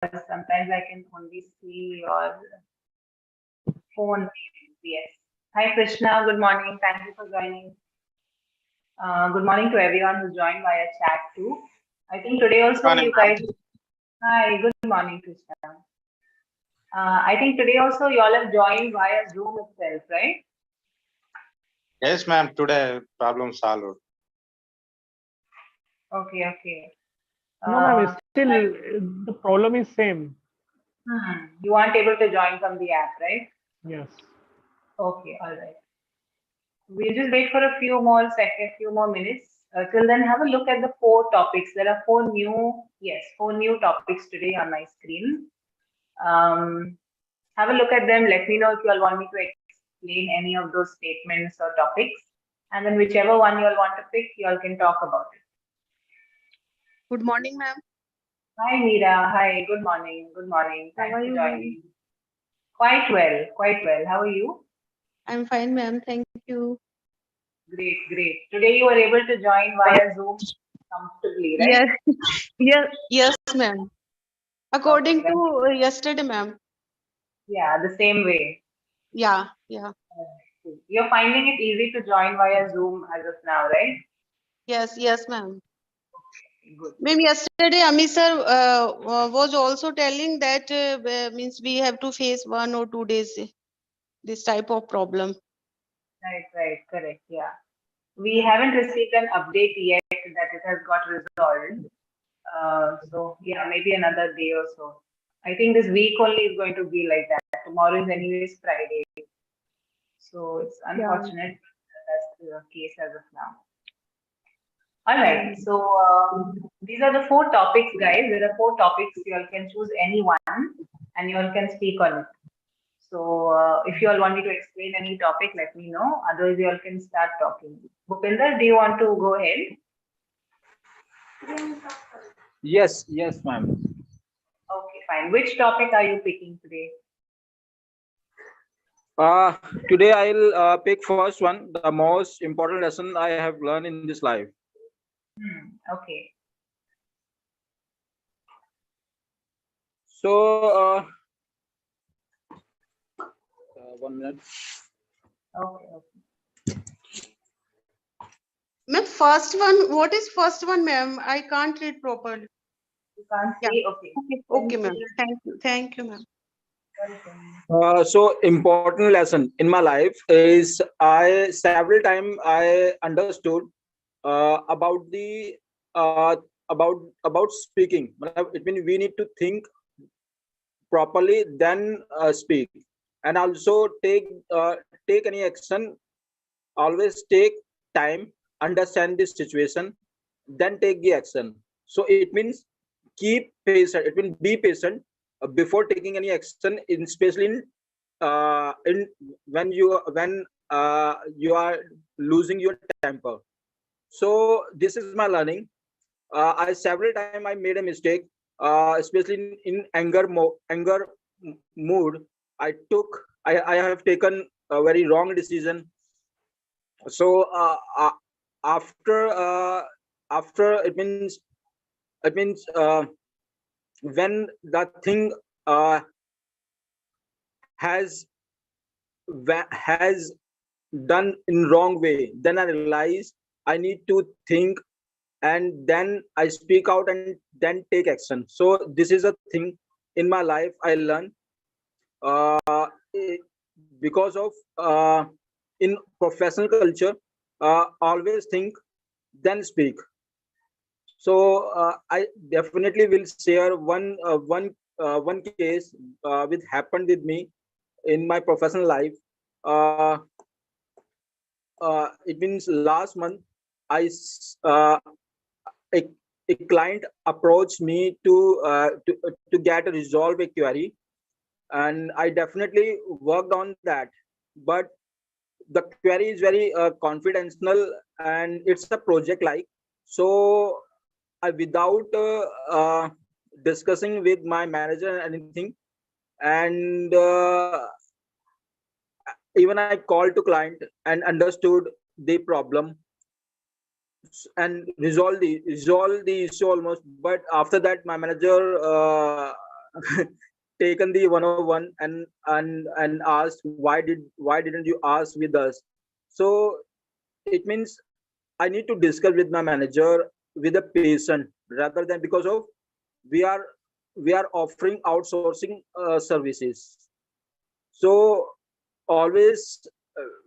sometimes I can only see your phone. Yes. Hi, Krishna. Good morning. Thank you for joining. Good morning to everyone who joined via chat too. I think today also Morning, you ma'am. guys. Hi. Good morning, Krishna. I think today also you all have joined via Zoom itself, right? Yes, ma'am. Today problem solved. Okay. Okay. No, ma'am, it's still Right. the problem is same. You aren't able to join from the app, right? Yes. Okay. All right. We'll just wait for a few more seconds, few more minutes. Till then, have a look at the four topics. There are four new topics today on my screen. Have a look at them. Let me know if you all want me to explain any of those statements or topics. And then whichever one you all want to pick, you all can talk about it. Good morning, ma'am. Hi, Meera. Hi, good morning. Good morning. How Thanks are for you, joining. Quite well, quite well. How are you? I'm fine, ma'am. Thank you. Great, great. Today you were able to join via Zoom comfortably, right? Yes, ma'am. According Okay, to yesterday, ma'am. yeah, the same way. Yeah. You're finding it easy to join via Zoom as of now, right? Yes, ma'am. Good. Ma'am, yesterday Amit sir was also telling that means we have to face 1 or 2 days this type of problem. Right, correct, yeah. We haven't received an update yet that it has got resolved. So yeah, maybe another day or so. I think this week only is going to be like that. Tomorrow is anyways Friday. So it's unfortunate that that's the case as of now. All right. So these are the four topics, guys. There are four topics. You all can choose any one, and you all can speak on it. So if you all want me to explain any topic, let me know. Otherwise, you all can start talking. Bhupinder, do you want to go ahead? Yes, ma'am. Okay, fine. Which topic are you picking today? Today I'll pick first one, the most important lesson I have learned in this life. Okay. So, 1 minute. Okay. Ma'am, first one, what is first one, ma'am? I can't read properly. You can't Yeah. see? Okay. Okay, ma'am. Thank you, ma'am. So important lesson in my life is several time I understood about the about speaking. It means we need to think properly, then speak, and also take any action. Always take time, understand the situation, then take the action. So it means keep patient. It will be patient before taking any action, especially in when you are losing your temper. So this is my learning. I several time I made a mistake, especially in anger mood. I have taken a very wrong decision. So after it means when that thing has has done in wrong way, then I realize I need to think, and then I speak out and then take action. So this is a thing in my life I learned because of in professional culture, always think then speak. So I definitely will share one case which happened with me in my professional life. uh, it means last month I a, a client approached me to get a resolve a query, and I definitely worked on that. But the query is very confidential, and it's a project like. So without discussing with my manager and anything, and even I called to client and understood the problem and resolve the issue almost. But after that, my manager taken the 101 and asked why didn't you ask with us? So it means I need to discuss with my manager with a patient rather than because of we are we are offering outsourcing services. So always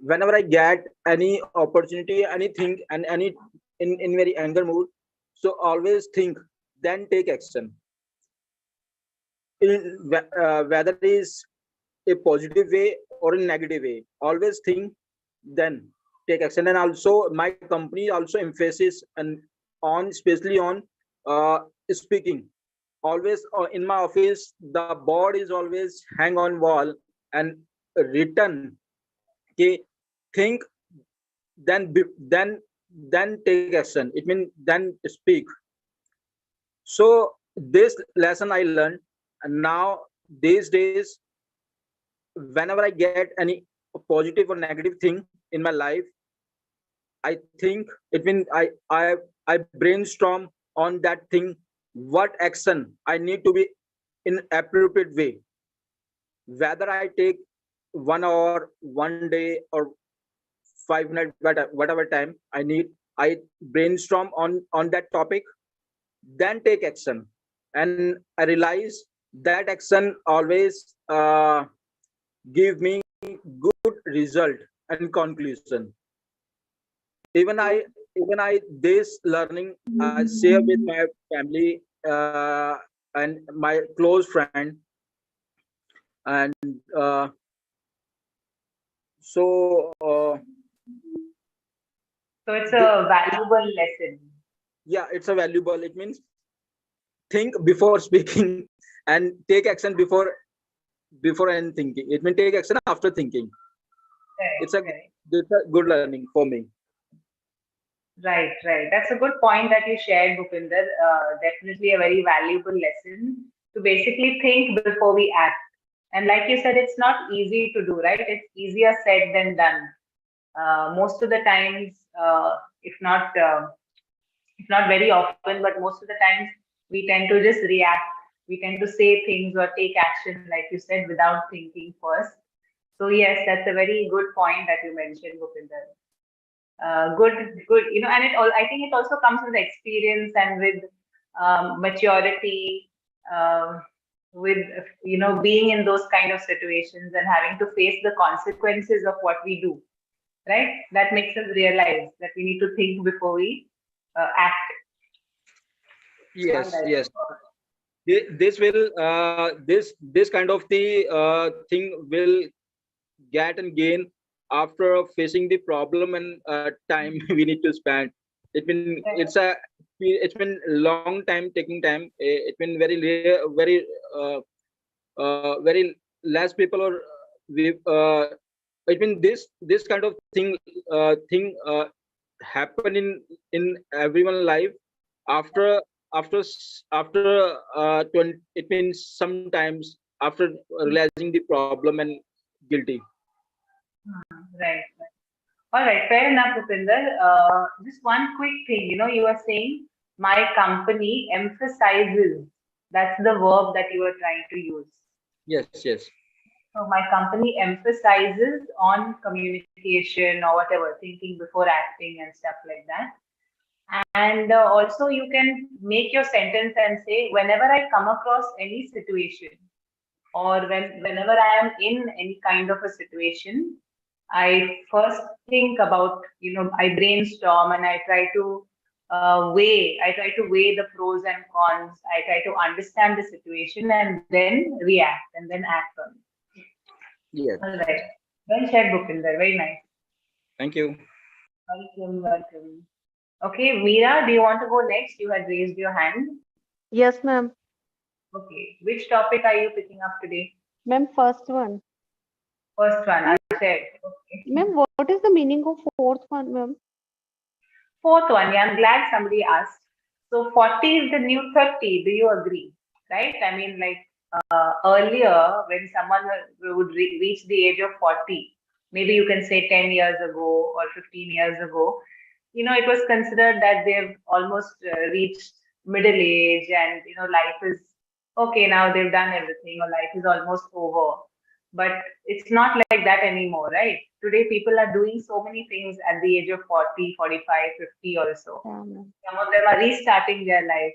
whenever I get any opportunity, anything, and any in very anger mood, so always think, then take action. Whether it is a positive way or a negative way, always think, then take action. And also my company also emphasis and on especially on uh, speaking. Always in my office the board is always hang on wall and written, okay, think, then take action. It means then speak. So this lesson I learned, and now these days whenever I get any positive or negative thing in my life, I think it means I brainstorm on that thing, what action I need to be in appropriate way. Whether I take 1 hour, 1 day, or 5 minutes, whatever time I need, I brainstorm on that topic, then take action. And I realize that action always give me good result and conclusion. Even I this learning I share with my family and my close friend. And so So it's a valuable lesson. yeah, it's a valuable. It means think before speaking and take action before and thinking. It means take action after thinking. It's a Correct. it's a good learning for me. Right, right. That's a good point that you shared, Bhupinder. Definitely a very valuable lesson to basically think before we act. And like you said, it's not easy to do, right? It's easier said than done. Most of the times, if not very often, but most of the times, we tend to just react. We tend to say things or take action, like you said, without thinking first. So yes, that's a very good point that you mentioned, Bhupinder. Good, good. And I think it also comes with experience and with maturity, uh, with being in those kind of situations and having to face the consequences of what we do. Right? That makes us realize that we need to think before we act. Yes, Alright. yes. This will this kind of the thing will get and gain after facing the problem and time we need to spend. It's been long time taking time. It's been very very very less people or we I mean this kind of thing happen in everyone's life after after 20. It means sometimes after realizing the problem and guilty. Right. All right. Fair enough, Bhupinder. Just one quick thing. You are saying my company emphasizes. That's the verb that you are trying to use. Yes, yes. So my company emphasizes on communication or whatever, thinking before acting and stuff like that. And also, you can make your sentence and say, whenever I come across any situation, or whenever I am in any kind of a situation, I first think about, I brainstorm and I try to weigh the pros and cons. I try to understand the situation and then react and then act on it. Yes. All right. Well said, Bhupinder. Very nice. Thank you. Welcome, welcome. Okay, Meera, do you want to go next? You had raised your hand. Yes, ma'am. Okay. Which topic are you picking up today? Ma'am, first one. First one, I said. Okay. Ma'am, what is the meaning of fourth one, ma'am? Fourth one, yeah, I'm glad somebody asked. So 40 is the new 30. Do you agree? Right? I mean, like earlier, when someone would reach the age of 40, maybe you can say 10 years ago or 15 years ago, it was considered that they've almost reached middle age and, life is okay, now they've done everything, or life is almost over. But it's not like that anymore, right? Today, people are doing so many things at the age of 40, 45, 50 also. Yeah, ma'am. Some of them are restarting their life,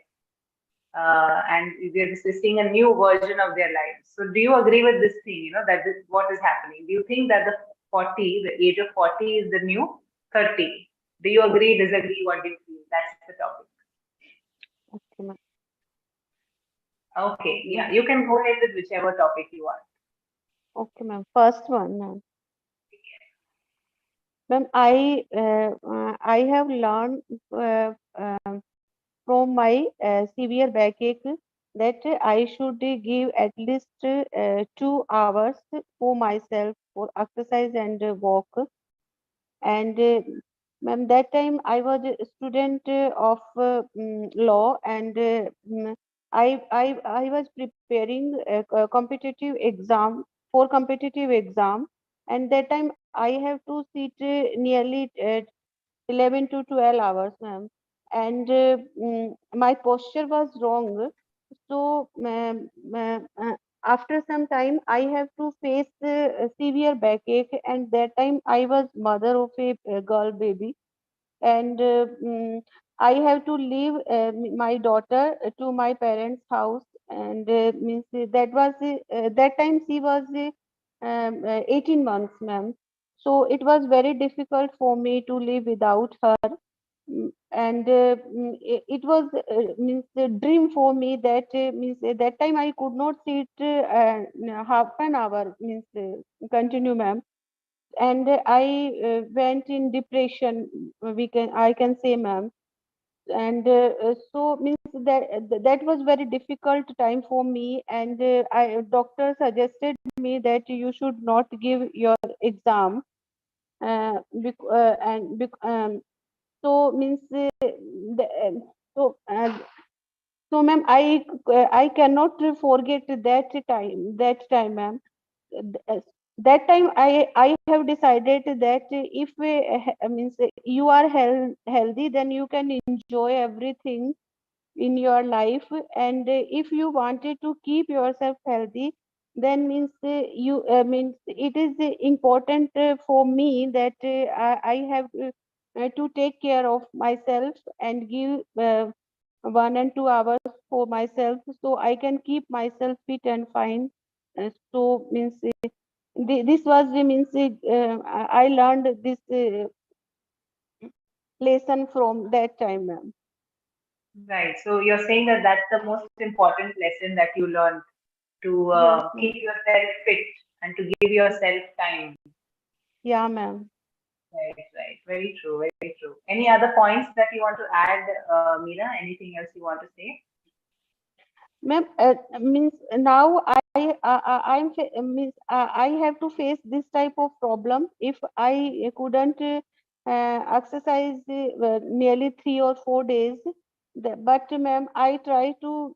and they're seeing a new version of their lives. So, do you agree with this thing, that this what is happening? Do you think that the age of 40 is the new 30? Do you agree, disagree? What do you feel? That's the topic. Okay, ma'am. Okay, yeah, you can go ahead with whichever topic you want. Okay, ma'am. First one, ma'am. Ma'am, I have learned from my severe backache that I should give at least 2 hours for myself for exercise and walk. And ma'am, that time I was a student of law, and I was preparing a competitive exam for competitive exam, and that time I have to sit nearly 11 to 12 hours, ma'am. And my posture was wrong. So, after some time, I have to face severe backache, and that time I was mother of a girl baby, and I have to leave my daughter to my parents' house, and means that was that time she was 18 months, ma'am. So it was very difficult for me to live without her. And it was means a dream for me that means that time I could not sit half an hour means continue, ma'am. And I went in depression, I can say, ma'am. And so means that was very difficult time for me, and doctor suggested me that you should not give your exam, and so means the, so ma'am, I cannot forget that time, ma'am. Th- that time I have decided that if means you are healthy, then you can enjoy everything in your life. And if you wanted to keep yourself healthy, then means you means it is important for me that I have to take care of myself and give 1 and 2 hours for myself, so I can keep myself fit and fine. So means this was the means I learned this lesson from that time, ma'am. Right. So you're saying that that's the most important lesson that you learned, to Yes, ma'am. keep yourself fit and to give yourself time. Yeah, ma'am. Right, right. Very true, very true. Any other points that you want to add, Meera? Anything else you want to say? Ma'am, means now means I have to face this type of problem. If I couldn't exercise nearly 3 or 4 days, but ma'am, I try to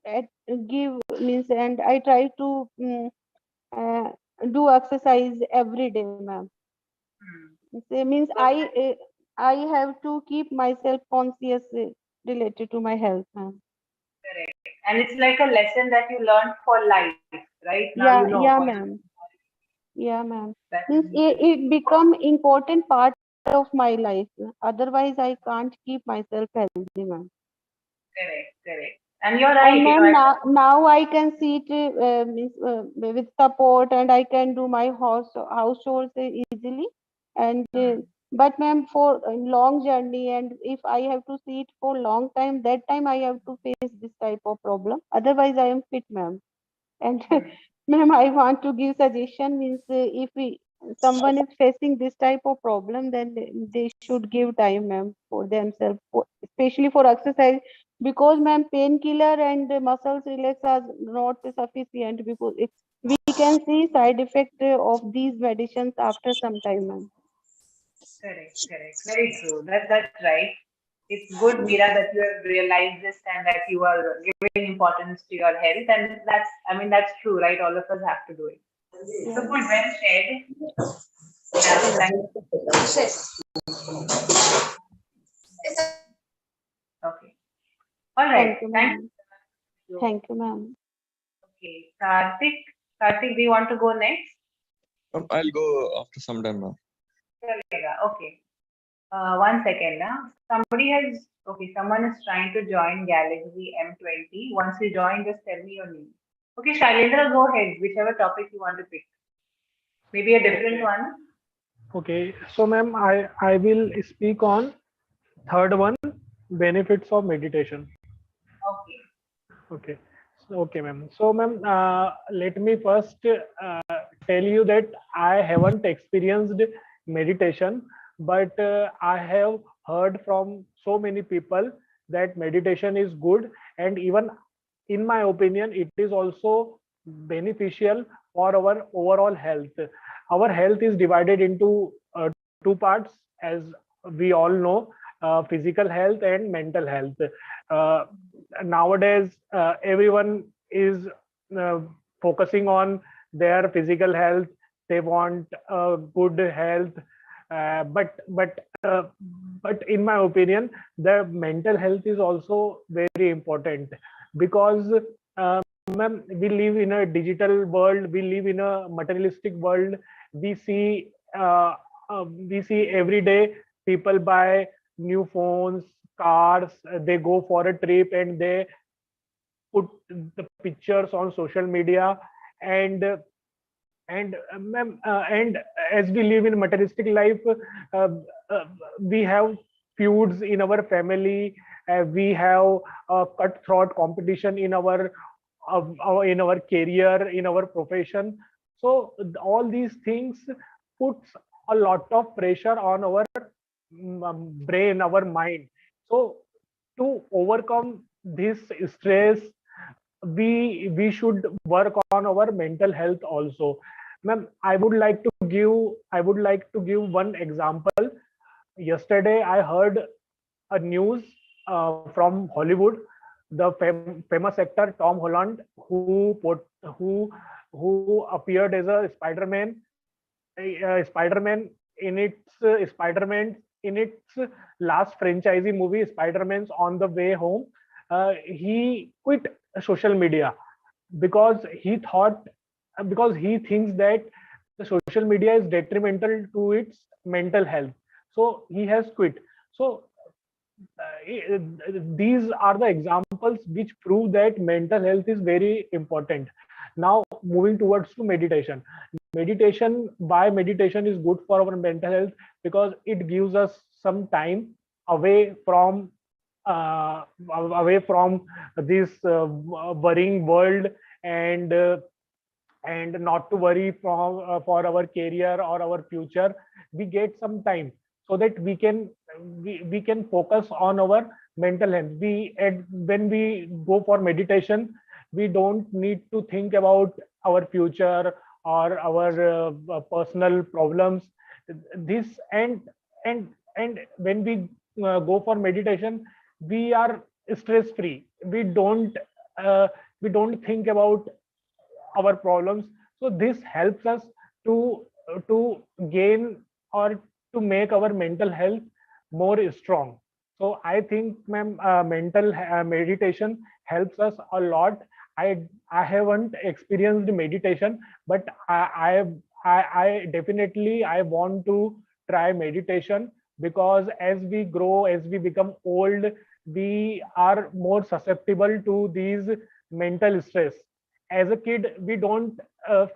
give means, and I try to uh, do exercise every day, ma'am. Hmm. Means So I have to keep myself conscious related to my health, ma'am. correct. And it's like a lesson that you learned for life, right? Now you Yeah, know yeah, for ma'am. Yeah, ma'am. that Means it become important part of my life. Otherwise, I can't keep myself healthy, ma'am. correct, correct. And you're And right, ma'am, now I can see it means, with support, and I can do my house chores easily. And but ma'am, for a long journey, and if I have to see it for long time, that time I have to face this type of problem. Otherwise, I am fit, ma'am. And Hmm. ma'am, I want to give suggestion means if someone is facing this type of problem, then they should give time, ma'am, for themselves, especially for exercise, because ma'am, painkiller and muscles relax are not sufficient, because we can see side effect of these medicines after some time, ma'am. Correct, correct. Very true. That's right. It's good, Meera, that you have realized this and that you are giving importance to your health. And that's true, right? All of us have to do it. So Yeah. good, well said. Yeah, Thank thank you. Okay. All right. Thank you, Thank ma'am. you. Thank you, ma'am. Okay, Karthik, do you want to go next? I'll go after some time now. Chalega. Okay. 1 second. Someone is trying to join Galaxy M20. Once you join, just tell me your name. Okay, Shailendra, go ahead. Whichever topic you want to pick. Maybe a different Okay. one. Okay. So, ma'am, I will speak on third one, benefits of meditation. Okay. Okay. Okay, ma'am. So, ma'am, let me first tell you that I haven't experienced meditation, but I have heard from so many people that meditation is good, and even in my opinion, it is also beneficial for our overall health. Our health is divided into two parts, as we all know, physical health and mental health. Uh, Nowadays everyone is uh, focusing on their physical health. They want good health, but in my opinion the mental health is also very important, because ma'am, we live in a digital world, we live in a materialistic world. We see every day people buy new phones, cars, they go for a trip and they put the pictures on social media. And uh, and uh, ma'am, uh, and as we live in materialistic life, uh, uh, we have feuds in our family, we have cutthroat competition in our career, in our profession. So all these things puts a lot of pressure on our brain, our mind. So to overcome this stress, we should work on our mental health also. Ma'am, I would like to give one example. Yesterday I heard a news from Hollywood. The famous actor Tom Holland, who who appeared as a Spider-Man in its last franchisee movie, Spider-Man's On the Way Home. He quit social media because he thinks that the social media is detrimental to its mental health. So he has quit. So these are the examples which prove that mental health is very important. Now moving towards to meditation. Why meditation is good for our mental health? Because it gives us some time away from uh, this worrying world, and not to worry for our career or our future. We get some time so that we can focus on our mental health. When we go for meditation, we don't need to think about our future or our personal problems. This and when we go for meditation, we are stress free. Uh, we don't think about our problems. So this helps us to gain or to make our mental health more strong. So I think, ma'am, meditation helps us a lot. I haven't experienced meditation, but I definitely I want to try meditation, because as we grow, as we become old, we are more susceptible to these mental stress. As a kid we don't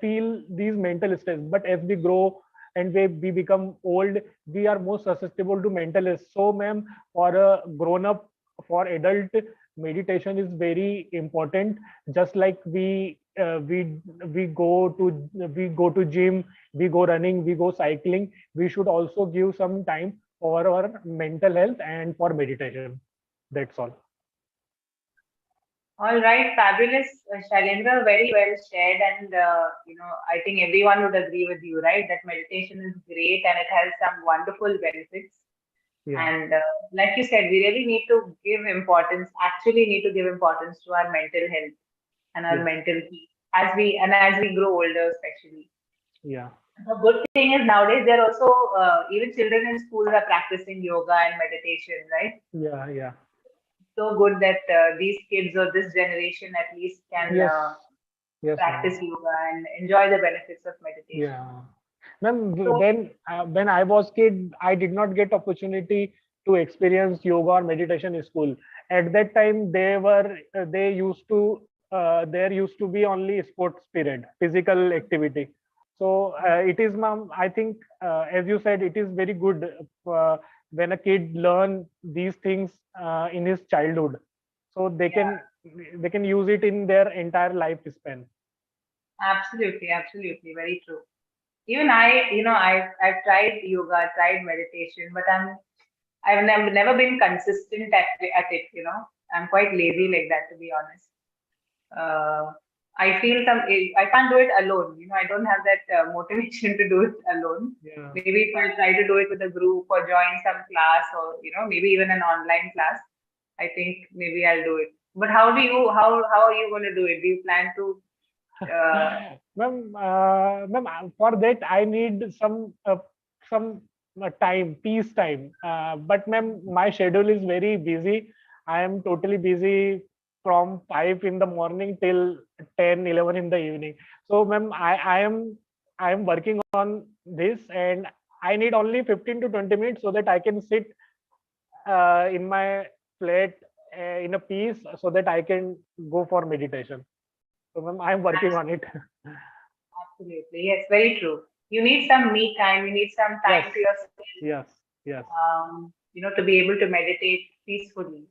feel these mental stress, but as we grow and we become old, we are more susceptible to mental stress. So ma'am, for a grown up, for adult, meditation is very important. Just like we go to gym, we go running, we go cycling, we should also give some time for our mental health and for meditation. That's all. All right, fabulous, Shailendra, very well shared, and I think everyone would agree with you, right? That meditation is great and it has some wonderful benefits. Yeah. And like you said, we really need to give importance, actually need to give importance to our mental health and our Yes. mental peace as we grow older, especially. Yeah. The good thing is nowadays there are also even children in schools are practicing yoga and meditation, right? Yeah. Yeah. So good that these kids or this generation at least can Yes. Yes, ma'am. practice yoga and enjoy the benefits of meditation. Yeah. Ma'am, So- when I was kid, I did not get opportunity to experience yoga or meditation in school. At that time, there used to be only sports period, physical activity. So it is, ma'am, I think, as you said, it is very good when a kid learn these things in his childhood, so they can use it in their entire lifespan. Absolutely, absolutely, very true. Even I've tried yoga, tried meditation, but I've never been consistent at it. I'm quite lazy like that, to be honest. I feel I can't do it alone. I don't have that motivation to do it alone. Yeah. Maybe if I try to do it with a group or join some class or maybe even an online class, I think maybe I'll do it. But how are you going to do it? Do you plan to? Ma'am, for that I need some time, peace time. But ma'am, my schedule is very busy. I am totally busy from 5 in the morning till 10, 11 in the evening. So ma'am, I am working on this, and I need only 15 to 20 minutes so that I can sit in my flat in a peace, so that I can go for meditation. So ma'am, I'm working on it. Absolutely, yes, very true. You need some me time. You need some time Yes. to yourself. Yes, yes, To be able to meditate peacefully.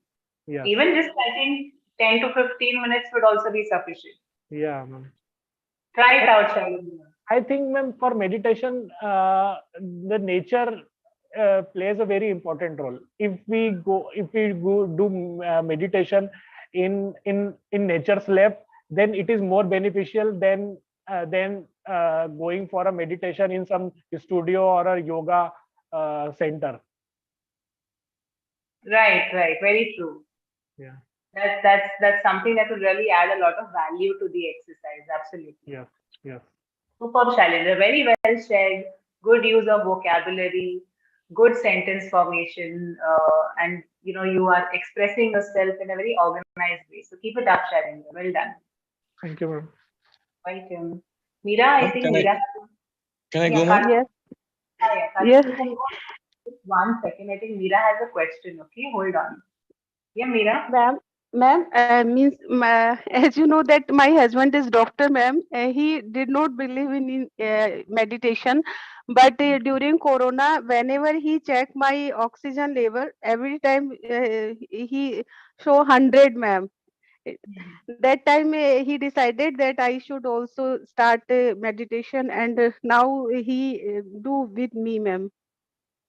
yes, Even just I think 10 to 15 minutes would also be sufficient. yeah, ma'am. Try it out, Shalini. I think, ma'am, for meditation, the nature plays a very important role. If we go do meditation in nature's lab, then it is more beneficial than going for a meditation in some studio or a yoga center. Right, right, very true. Yeah. That's something that would really add a lot of value to the exercise. Absolutely. Yes, yes. Superb, Shailendra. Very well shared. Good use of vocabulary, good sentence formation, and you are expressing yourself in a very organized way. So keep it up, Shailendra. Well done. Thank you, ma'am. Welcome. Meera, I Ma'am, think can I- Meera. Can I Yeah, go, ma'am? Karthik. Yes, Yeah, Karthik, yes, you can go. Just 1 second. I think Meera has a question. Okay, hold on. Yeah, Meera. ma'am, as you know that my husband is doctor, ma'am. He did not believe in meditation, but during Corona, whenever he checked my oxygen level, every time he show 100, ma'am. That time he decided that I should also start meditation, and now he do with me, ma'am.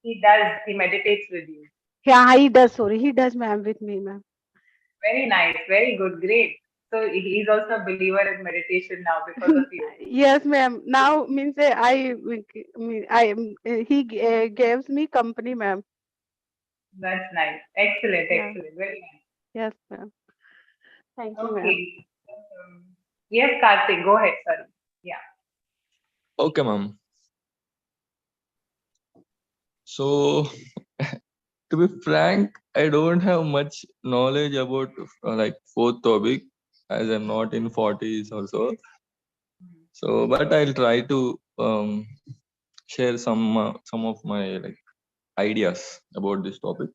He does. He meditates with you. Yeah, he does. Sorry, he does, ma'am, with me, ma'am. Very nice. Very good. Great. So he's also a believer in meditation now because of you. Yes, ma'am. Now means he gives me company, ma'am. That's nice. Excellent. Yeah. Excellent. Very nice. Yes, ma'am. Thank you, ma'am. Okay. Yes, Karthik. Go ahead. Sorry. Yeah. Okay, ma'am. So, to be frank, I don't have much knowledge about like fourth topic, as I'm not in 40s also. So, but I'll try to share some of my like ideas about this topic.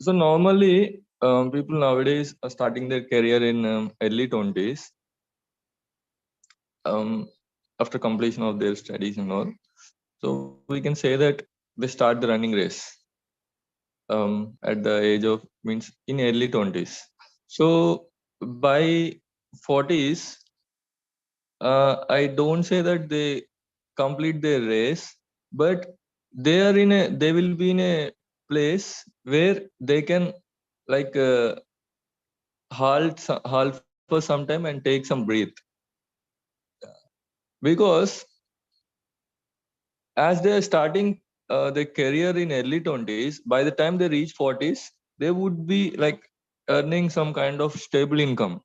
So normally, people nowadays are starting their career in early 20s, after completion of their studies and all. So we can say that they start the running race at the age of means in early 20s. So by 40s, I don't say that they complete their race, but they will be in a place where they can like halt for some time and take some breath, because as they are starting their career in early 20s, by the time they reach 40s, they would be like earning some kind of stable income.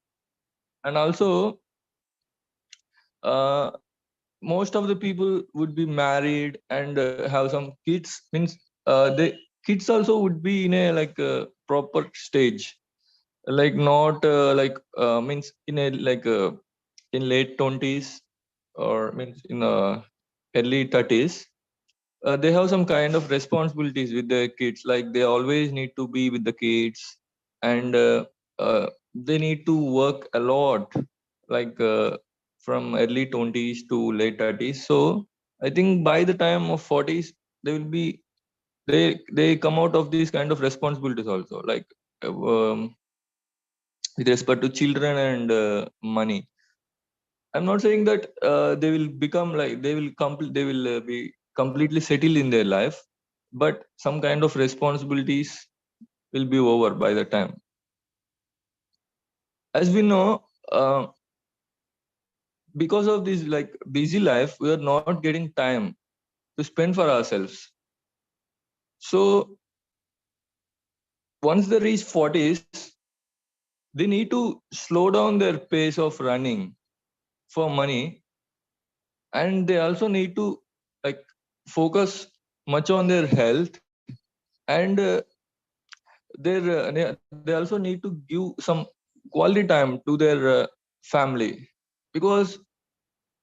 And also uh, most of the people would be married and have some kids, means the kids also would be in a like a proper stage. like not means in a in late 20s or means in early 30s, they have some kind of responsibilities with their kids, like they always need to be with the kids, and they need to work a lot, like from early 20s to late 30s. So I think by the time of 40s they will be, they come out of these kind of responsibilities also, like with respect to children and money. I'm not saying that they will become like they will be completely settled in their life, but some kind of responsibilities will be over by the time. As we know, because of this like busy life, we are not getting time to spend for ourselves. So once they reach 40s, they need to slow down their pace of running for money, and they also need to like focus much on their health, and they also need to give some quality time to their family, because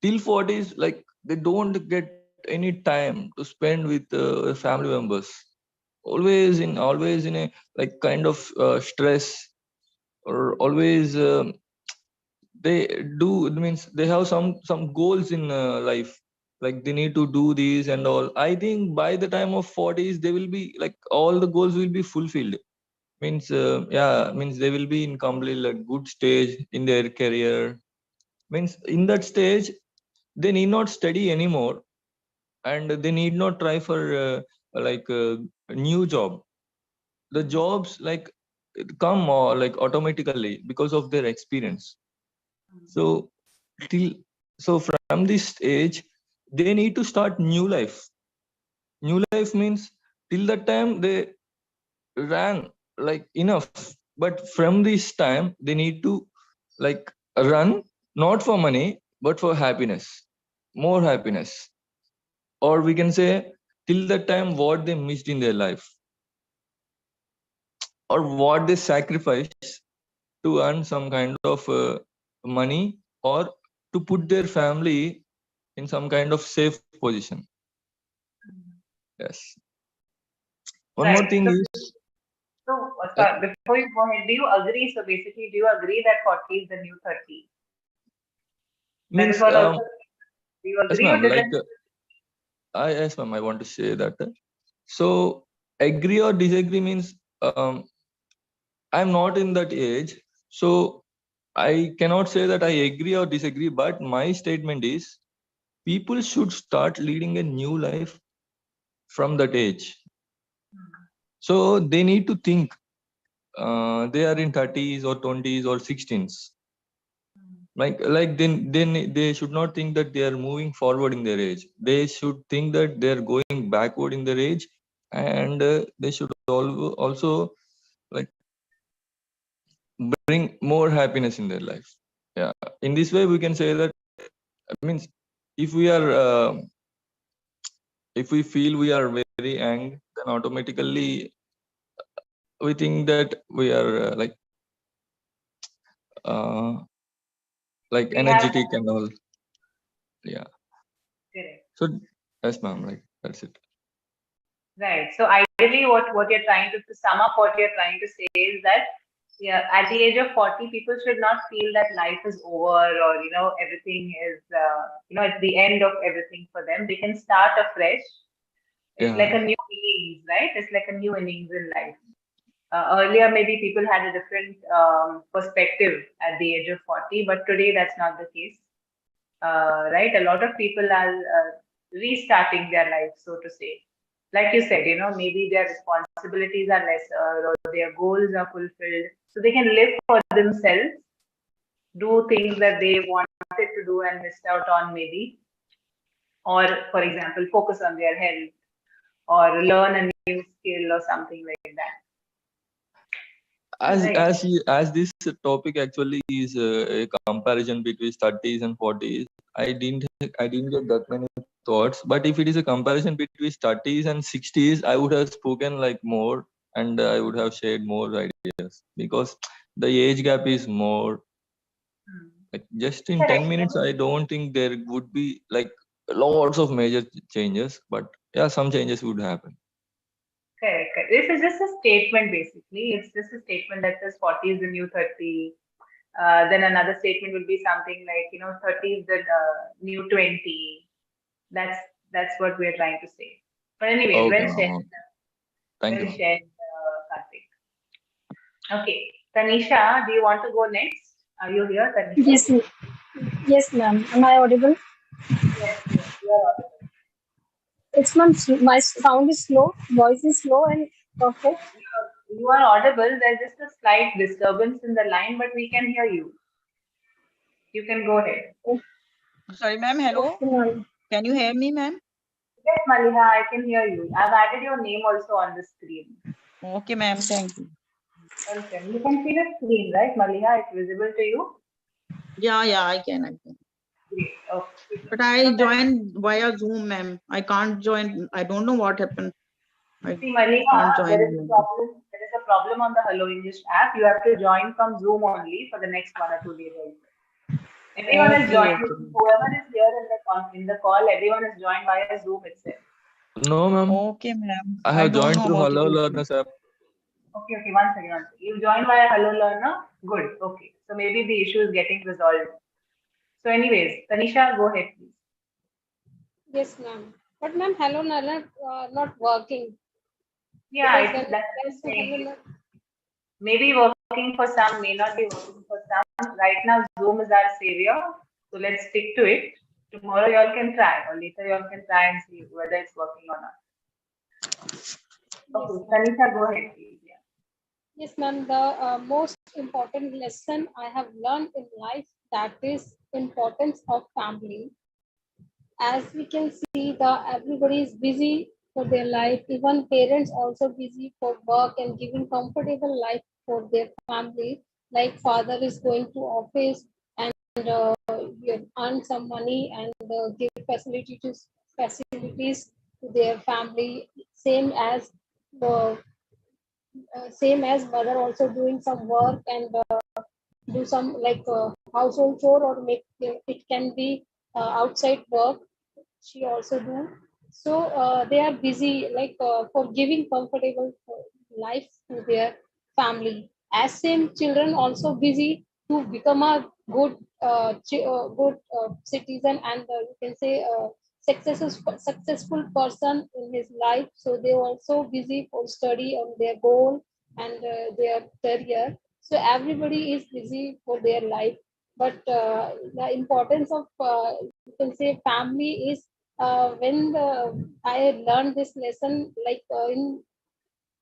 till 40s like they don't get any time to spend with family members, always in a like kind of stress, or always they do, it means they have some goals in life, like they need to do these and all. I think by the time of 40s they will be like all the goals will be fulfilled, means yeah, means they will be in completely like good stage in their career, means in that stage they need not study anymore, and they need not try for a new job. The jobs like come like automatically because of their experience. So till, so from this age they need to start new life. New life means till that time they ran like enough, but from this time they need to like run not for money but for happiness, more happiness, or we can say till that time what they missed in their life, or what they sacrificed to earn some kind of money, or to put their family in some kind of safe position. Yes. One more Right. thing So, is, sorry, before you go ahead, do you agree? So basically, do you agree that 40 is the new 30? That is means what also, do you yes agree or ma'am, like disagree? yes ma'am, I want to say that so agree or disagree means I'm not in that age, so I cannot say that I agree or disagree, but my statement is people should start leading a new life from that age. So they need to think they are in 30s or 20s or 16s. Like then they should not think that they are moving forward in their age. They should think that they are going backward in their age, and they should also like bring more happiness in their life. Yeah, in this way we can say that, means if we are if we feel we are very young, then automatically we think that we are uh, like We have, energetic and all. Yeah. correct. So yes ma'am, like that's it. Right. So ideally, what you're trying to sum up, what you're trying to say is that, yeah, at the age of 40, people should not feel that life is over, or everything is it's the end of everything for them. They can start afresh. It's like a Yeah. new innings, right? It's like a new innings in life. Earlier, maybe people had a different perspective at the age of 40, but today that's not the case. Right? A lot of people are restarting their life, so to say. Like you said, maybe their responsibilities are lesser, or their goals are fulfilled, so they can live for themselves, do things that they wanted to do and missed out on, maybe, or for example, focus on their health or learn a new skill or something like that. as Right. as as this topic actually is a comparison between 30s and 40s, I didn't get that many thoughts, but if it is a comparison between 30s and 60s, I would have spoken like more, and I would have shared more ideas, because the age gap is more. Hmm. Like just in Correct. 10 minutes, I don't think there would be like lots of major changes, but yeah, some changes would happen. Correct, correct. This is just a statement basically. It's just a statement that says 40 is the new 30. Then another statement would be something like, 30 is the new 20. That's what we're trying to say. But anyways, Okay, well ma'am. shared. Okay. Thank you. Well shared, Karthik. Okay, Tanisha, do you want to go next? Are you here, Tanisha? Yes, yes, ma'am. Am I audible? Yes, yes, you are audible. It's ma'am. My sound is slow, voice is slow and perfect. You are audible. There's just a slight disturbance in the line, but we can hear you. You can go ahead. Sorry, ma'am. Hello. Okay, ma'am. Can you hear me, ma'am? Yes, Maliha, I can hear you. I've added your name also on the screen. Okay, ma'am. Thank you. Welcome. You can see the screen, right, Maliha? It's visible to you? Yeah, I can. Great. Okay. But I joined via Zoom, ma'am. I can't join. I don't know what happened. I See, Maliha, can't join. there is a problem. There is a problem on the Hello English app. You have to join from Zoom only for the next 1 or 2 days. Also. Everyone is Okay, joined. okay. Whoever is here in the call, everyone is joined via Zoom itself. No, ma'am. Okay, ma'am. I have don't joined know through about Hello it. Learners app. Okay, one second. You joined via Hello Learner? Good. Okay. So maybe the issue is getting resolved. So anyways, Tanisha, go ahead, please. Yes, ma'am. But ma'am, hello, Nala, not working. Yeah, Because when that's I the press the thing. hello, Maybe working for some, may not be working for some. Right now, Zoom is our savior. So let's stick to it. Tomorrow, y'all can try, or later, y'all can try and see whether it's working or not. Okay, Tanisha, go ahead, please. Yeah. yes, ma'am. The most important lesson I have learned in life, that is importance of family. As we can see, everybody is busy for their life. Even parents also busy for work and giving comfortable life for their family. Like father is going to office and earn some money and give facilities to their family. Same as mother also doing some work and do some like household chore or make it can be outside work she also do. So they are busy like for giving comfortable life to their family. As same children also busy to become a good citizen and you can say successful person in his life. So they also busy for study on their goal and their career. So everybody is busy for their life. But the importance of you can say family is I learned this lesson like in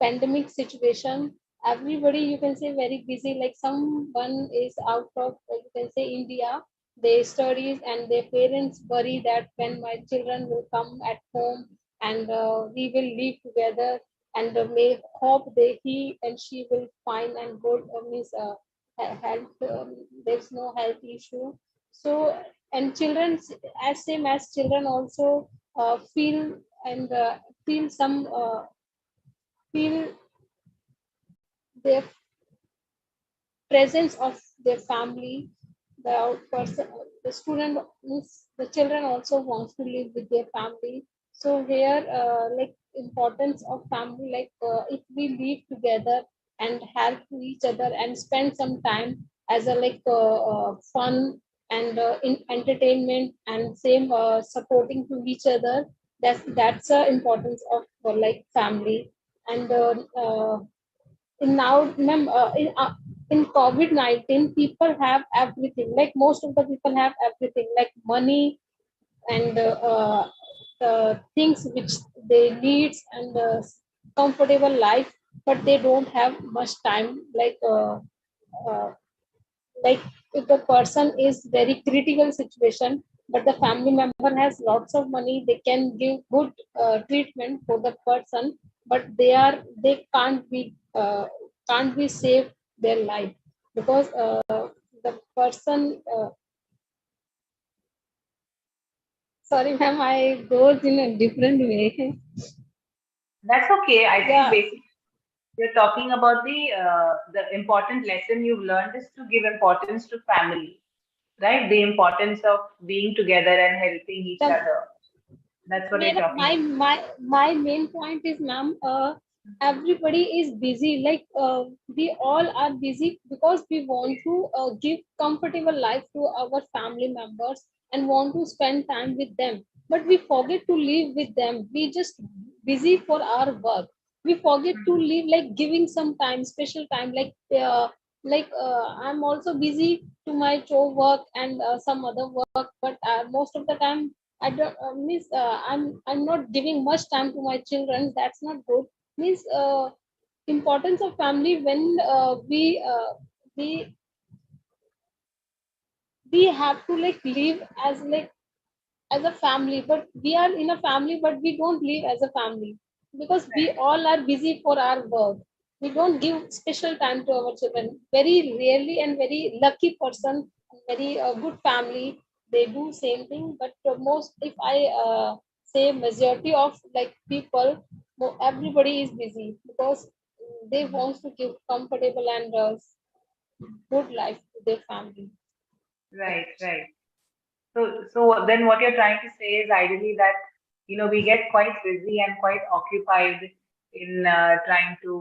pandemic situation. Everybody you can say very busy. Like someone is out of you can say India. They studies and their parents worry that when my children will come at home and we will live together and may hope they he and she will find and good means health. There's no health issue. So and children as same as children also feel and feel some feel their presence of their family. The student means the children also wants to live with their family. So here like importance of family, like if we live together and help to each other and spend some time as a like fun and in entertainment and same supporting to each other. That's the importance of like family. And in now ma'am, in COVID-19 people have everything, like most of the people have everything like money and things which they need and comfortable life, but they don't have much time uh, like if the person is very critical situation but the family member has lots of money, they can give good treatment for the person, but they can't be saved their life because the person sorry ma'am, I goes in a different way. That's okay. I think Yeah. basically You're talking about the important lesson you've learned is to give importance to family, right? The importance of being together and helping each The- other. That's what you're talking my about. my main point is, ma'am, everybody is busy. Like we all are busy because we want to give comfortable life to our family members and want to spend time with them. But we forget to live with them. We just busy for our work. We forget to live, like giving some time, special time. I'm also busy to my job work and some other work, but most of the time I don't means I'm not giving much time to my children. That's not good. Means importance of family when we we have to like live as a family, but we are in a family, but we don't live as a family because we all are busy for our work. We don't give special time to our children. Very rarely and very lucky person, very good family, they do same thing. But most, if I say majority of like people, everybody is busy because they want to give comfortable and good life to their family. Right, right. So then what you're trying to say is ideally that, we get quite busy and quite occupied in trying to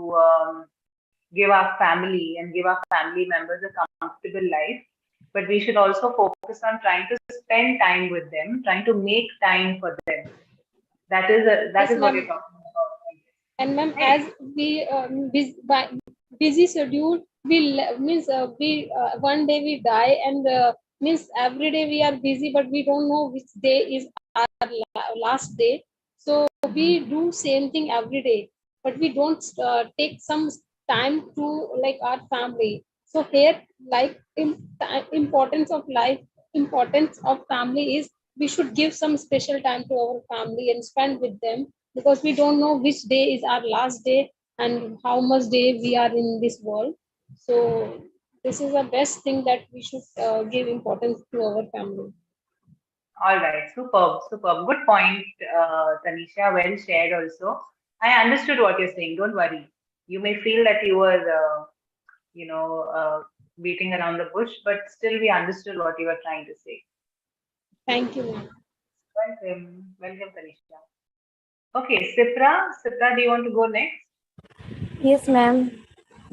give our family and give our family members a comfortable life. But we should also focus on trying to spend time with them, trying to make time for them. That Yes, is what you're ma'am. talking about. And ma'am, Right. as we busy schedule, means we one day we die, and means every day we are busy, but we don't know which day is our last day. So we do same thing every day, but we don't take some time to like our family. So here, like importance of life, importance of family is we should give some special time to our family and spend with them because we don't know which day is our last day and how much day we are in this world. So this is the best thing that we should give importance to our family. All right, superb, superb. Good point, Tanisha. Well shared also. I understood what you're saying. Don't worry. You may feel that you were, beating around the bush, but still we understood what you were trying to say. Thank you, ma'am. Welcome, welcome, Tanisha. Okay, Sipra. Sipra, do you want to go next? Yes, ma'am.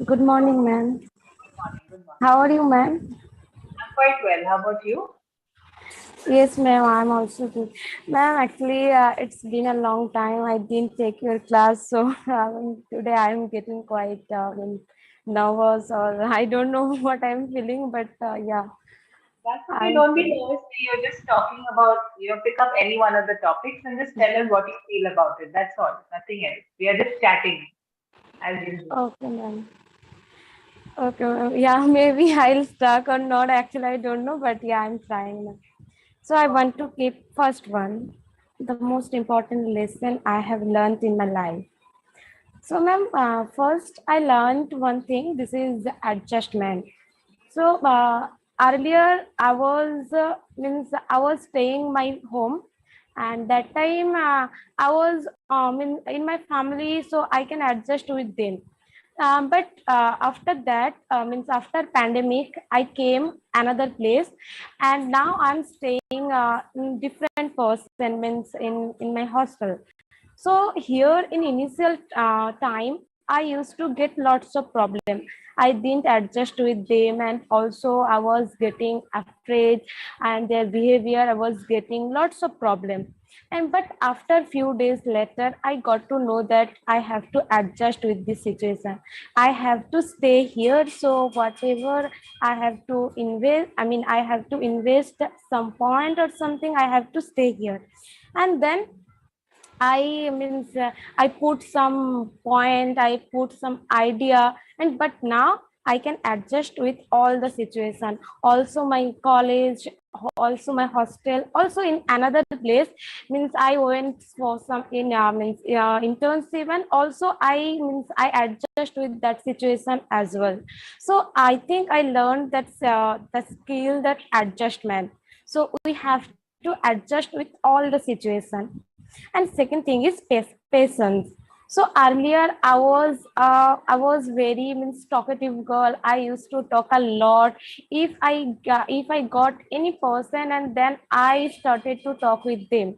Good morning, ma'am. Good morning, good morning. How are you, ma'am? I'm quite well. How about you? Yes, ma'am. I'm also good. Ma'am, actually, it's been a long time. I didn't take your class, so today I'm getting quite nervous, or I don't know what I'm feeling, but yeah, That's okay. I'm Don't be feeling. nervous. You're just talking about, pick up any one of the topics and just tell us what you feel about it. That's all. Nothing else. We are just chatting as usual. Okay, ma'am. Okay, ma'am. Yeah, maybe I'll stuck or not. Actually, I don't know, but yeah, I'm trying, ma'am. So I want to keep first one, the most important lesson I have learned in my life. So, ma'am, first I learned one thing. This is adjustment. So earlier I was staying my home, and that time I was in my family, so I can adjust with them. But after that, means after pandemic, I came another place, and now I'm staying in different person, means in my hostel. So here in initial time, I used to get lots of problem. I didn't adjust with them, and also I was getting afraid, and their behavior, I was getting lots of problem. And but after few days later, I got to know that I have to adjust with this situation. I have to stay here. So whatever I have to invest, I have to invest some point or something. I have to stay here, and then I put some point, I put some idea, and but now I can adjust with all the situation. Also my college, also my hostel, also in another place, means I went for some internship, and also I adjust with that situation as well. So I think I learned that the skill, that adjustment. So we have to adjust with all the situation. And second thing is patience. So earlier I was very means talkative girl. I used to talk a lot. If I got any person and then I started to talk with them.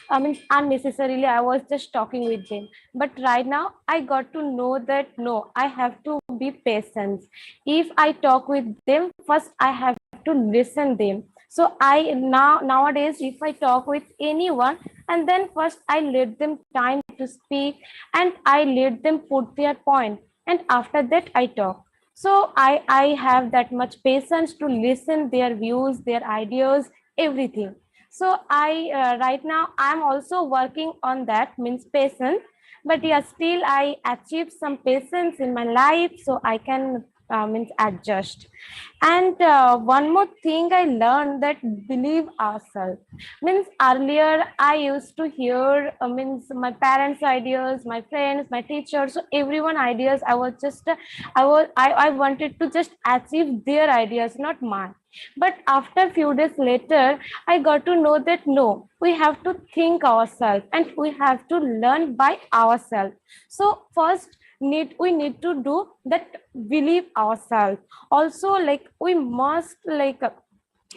I mean unnecessarily I was just talking with them. But right now I got to know that no, I have to be patient. If I talk with them, first I have to listen them. So I nowadays if I talk with anyone and then first I let them time to speak and I let them put their point and after that I talk. So I have that much patience to listen their views, their ideas, everything. So I right now I'm also working on that means patience, but yeah, still I achieve some patience in my life so I can means adjust. And one more thing I learned, that believe ourselves. Means earlier I used to hear means my parents' ideas, my friends, my teachers, so everyone ideas. I was just I wanted to just achieve their ideas, not mine. But after few days later, I got to know that no, we have to think ourselves and we have to learn by ourselves. So first we need to do that, believe ourselves. Also, like we must like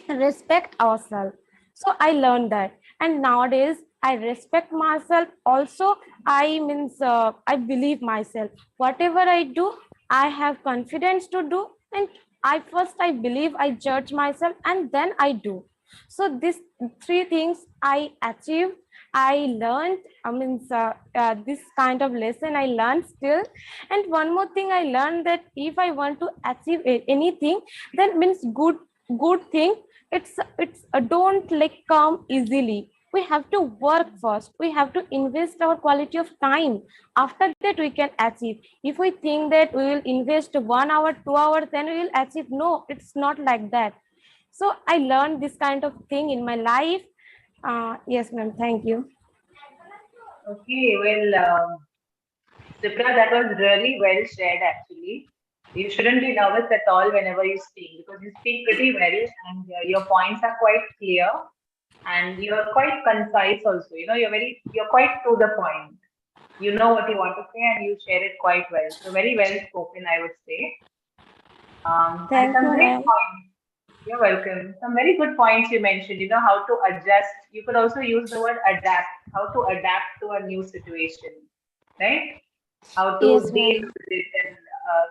respect ourselves. So I learned that, and nowadays I respect myself. Also, I means I believe myself. Whatever I do, I have confidence to do, and I believe, I judge myself, and then I do. So these three things I achieved. I learned. I mean, this kind of lesson I learned still. And one more thing I learned, that if I want to achieve anything, then means good thing, it's don't like come easily. We have to work first. We have to invest our quality of time. After that we can achieve. If we think that we will invest 1 hour 2 hours then we will achieve, no, it's not like that. So I learned this kind of thing in my life. Yes ma'am, thank you. Okay, well, Sipra, that was really well shared actually. You shouldn't be nervous at all whenever you speak, because you speak pretty well and your points are quite clear and you're quite concise also. You know, you're quite to the point. You know what you want to say and you share it quite well. So very well spoken, I would say. And Thank some you great ma'am. points. You're welcome. Some very good points you mentioned. You know, how to adjust. You could also use the word adapt. How to adapt to a new situation, right? How to Yes deal ma'am. with it and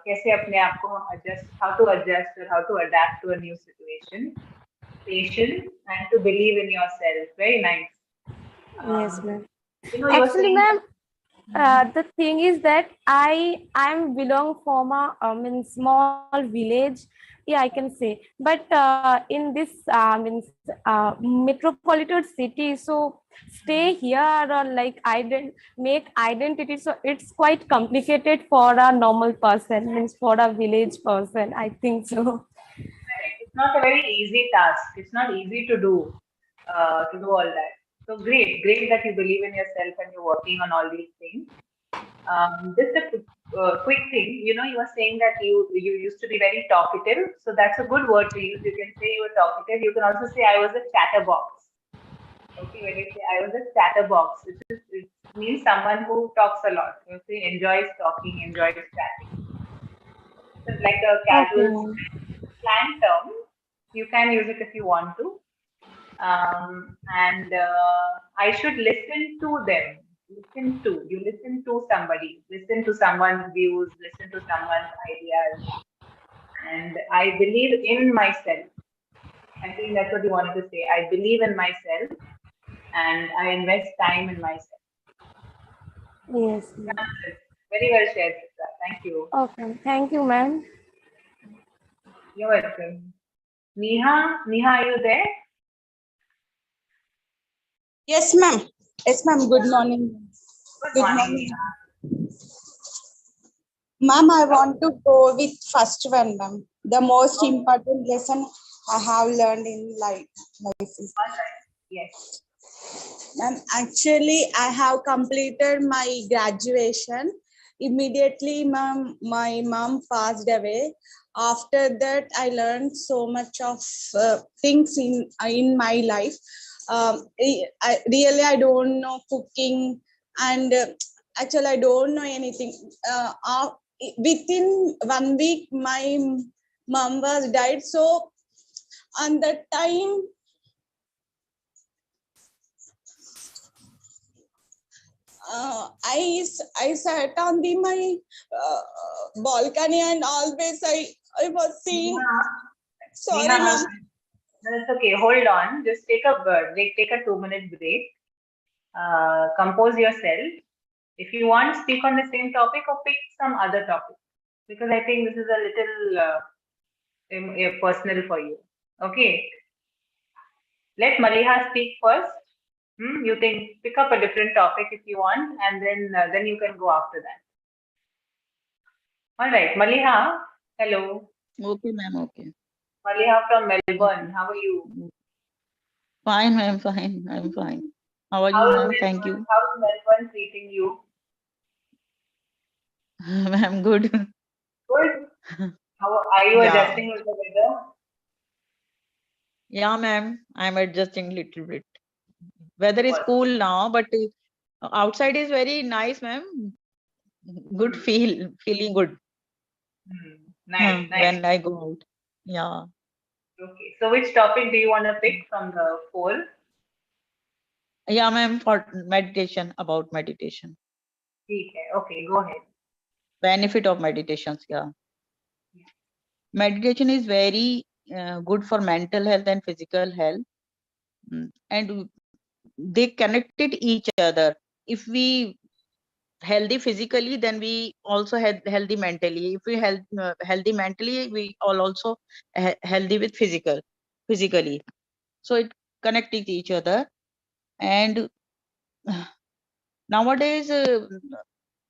कैसे अपने आप को adjust, how to adjust or how to adapt to a new situation. Patience and to believe in yourself. Very nice. Yes ma'am. You know, you were Actually saying. ma'am, the thing is that I'm belong from a small village, yeah, I can say. But in this means metropolitan city, so stay here or like make identity, so it's quite complicated for a normal person, means for a village person, I think so. Correct. It's not a very easy task. It's not easy to do all that. So great that you believe in yourself and you're working on all these things. Just a quick thing, you know, you were saying that you used to be very talkative. So that's a good word to use. You can say you were talkative. You can also say I was a chatterbox. Okay, when you say I was a chatterbox, it means someone who talks a lot. You say enjoys talking, enjoys chatting. So it's like a Okay casual ma'am. slang term. You can use it if you want to. And I should listen to them. Listen to. You listen to somebody. Listen to someone's views. Listen to someone's ideas. And I believe in myself. I think that's what you wanted to say. I believe in myself and I invest time in myself. Yes ma'am. Very well shared, Sitra. Thank you. Okay, thank you ma'am. You're welcome. Neha, are you there? Yes, ma'am. Yes, ma'am. Good morning. Good morning, Neha. Ma'am, I want to go with first one, ma'am. The most important lesson I have learned in life is. All right. Yes. Ma'am, actually, I have completed my graduation. Immediately, ma'am, my mom passed away. After that, I learned so much of things in my life. I really, I don't know cooking, and actually I don't know anything. Within 1 week, my mom was died. So on that time, I sat on my balcony and always I was seeing. Sorry, Neha, ma'am. no, it's okay. Hold on. Just take a break. Take a 2-minute break. Compose yourself. If you want, speak on the same topic or pick some other topic, because I think this is a little personal for you. Okay. Let Maliha speak first. You can pick up a different topic if you want, and then you can go after that. All right, Maliha. Hello, Okay, ma'am. Okay. Maliha from Melbourne. How are you? Fine, ma'am. Fine. I'm fine. How are you, How's ma'am? Thank you. Melbourne treating you? Ma'am, good. Good. How are you Yeah. adjusting with the weather? Yeah, ma'am. I'm adjusting little bit. Weather is What? cool now, but outside is very nice, ma'am. Good feeling good Nice, nice. when I go out. Yeah. Okay. So which topic do you want to pick from the poll? Yeah, ma'am, for meditation, about meditation. Okay, go ahead. Benefit of meditations, yeah. Meditation is very good for mental health and physical health. And they connected each other. If we healthy physically, then we also have healthy mentally. If we healthy mentally, we all also healthy with physically. So it connected each other. And nowadays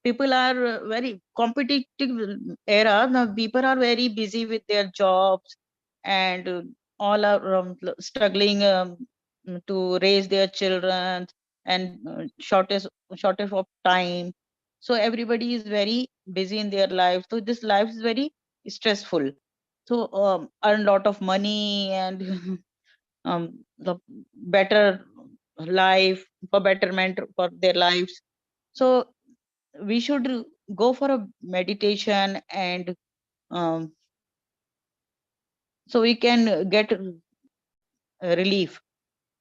people are very competitive era. Now people are very busy with their jobs, and all are struggling to raise their children, and shortage of time. So everybody is very busy in their life. So this life is very stressful. So earn a lot of money and the better life, for betterment for their lives. So we should go for a meditation, and so we can get relief.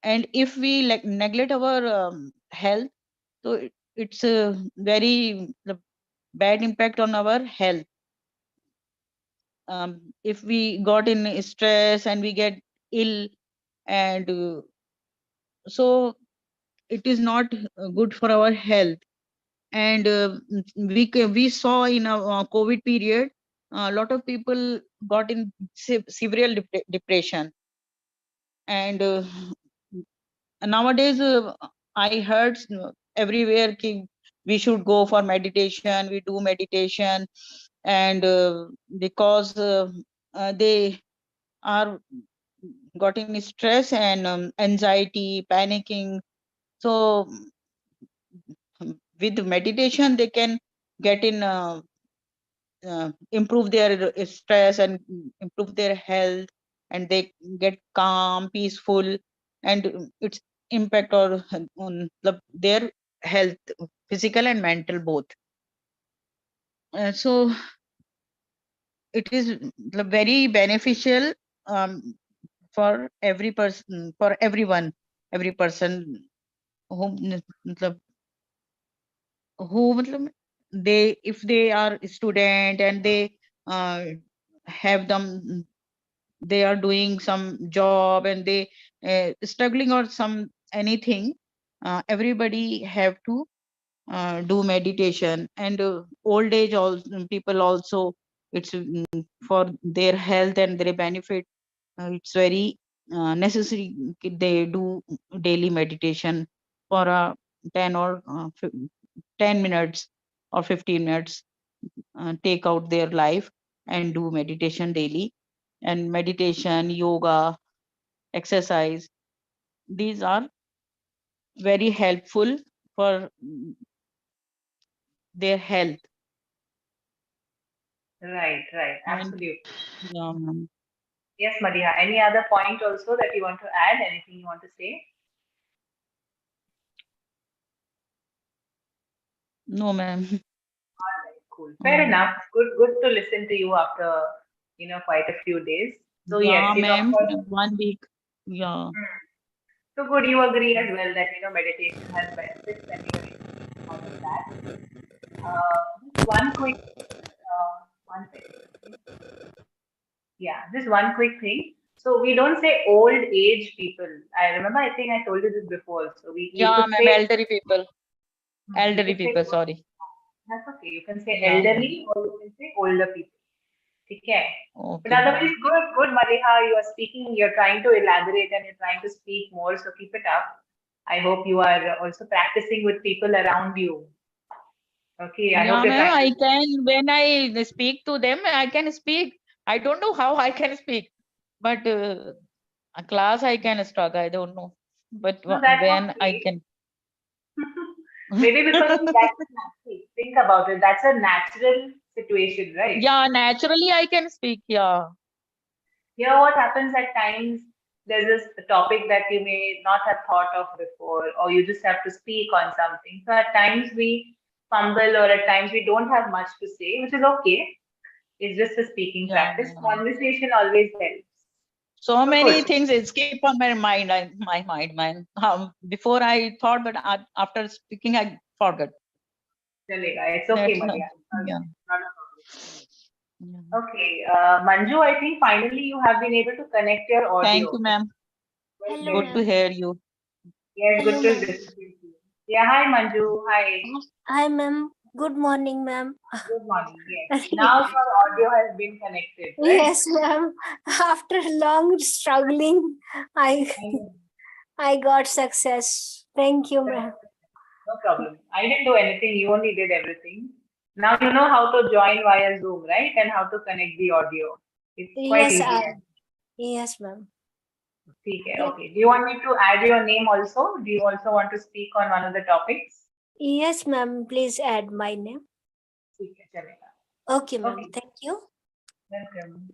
And if we like neglect our health, so it's a very bad impact on our health. If we got in stress and we get ill, and so it is not good for our health. And we saw in a COVID period, a lot of people got in severe depression. And nowadays I heard everywhere we should go for meditation, we do meditation. And because they are getting stress and anxiety, panicking. So with meditation they can get in improve their stress and improve their health, and they get calm, peaceful, and its impact on their health, physical and mental both. So it is very beneficial for every person, for every person who they, if they are student and they have them, they are doing some job and they struggling or some anything, everybody have to do meditation. And old age also, people also, it's for their health and their benefit, it's very necessary they do daily meditation for 10 or 10 minutes or 15 minutes, take out their life and do meditation daily. And meditation, yoga, exercise, these are very helpful for their health. Right, And absolutely. um, Yes, Maliha. Any other point also that you want to add? Anything you want to say? No, ma'am. All right, cool. Fair enough. Good to listen to you after, quite a few days. So yes, Yeah, of ma'am. course. 1 week. Yeah. So good, you agree as well that meditation has benefits and you're able out of that. Just one quick, one second. Yeah, just one quick thing. So we don't say old age people. I remember, I think I told you this before. So you Yeah, could ma'am. say, Elderly people. you Elderly could say, people, sorry. that's okay. You can say Yeah. elderly or you can say older people. Okay. But Okay, otherwise, ma'am. good, Maliha. You are speaking, you're trying to elaborate and you're trying to speak more. So keep it up. I hope you are also practicing with people around you. Okay. I hope Yeah, you're ma'am. trying I to. can, when I speak to them, I can speak. I don't know how I can speak, but a class I can talk. I don't know. But No, that's when I okay. can. Maybe because that's natural. Think about it. That's a natural situation, right? Yeah, naturally I can speak. Yeah. Here, what happens at times, there's this topic that you may not have thought of before, or you just have to speak on something. So at times we fumble, or at times we don't have much to say, which is okay. It's just a speaking Yeah, practice. ma'am. Conversation always helps. So many Good. things escape on my mind. My mind, man. Before I thought, but after speaking, I forgot. Chalega. It's okay, That's not. Maria. Yeah. Not a problem. Yeah. Okay, Manju, I think finally you have been able to connect your Thank you, audio. ma'am. Well Hello, done. Good to ma'am. hear you. Yes, Hello, good to ma'am. listen to you. Yeah, hi Manju. Hi. Hi, ma'am. Good morning, ma'am. Good morning. Yes. Now your audio has been connected, right? Yes, ma'am. After long struggling, I I got success. Thank you, ma'am. No problem. I didn't do anything. You only did everything. Now you know how to join via Zoom, right? And how to connect the audio. It's quite Yes, easy. yes, ma'am. Okay. Okay. Do you want me to add your name also? Do you also want to speak on one of the topics? Yes, ma'am. Please add my name. Okay, chalega. Okay, ma'am. Okay. Thank you. Welcome.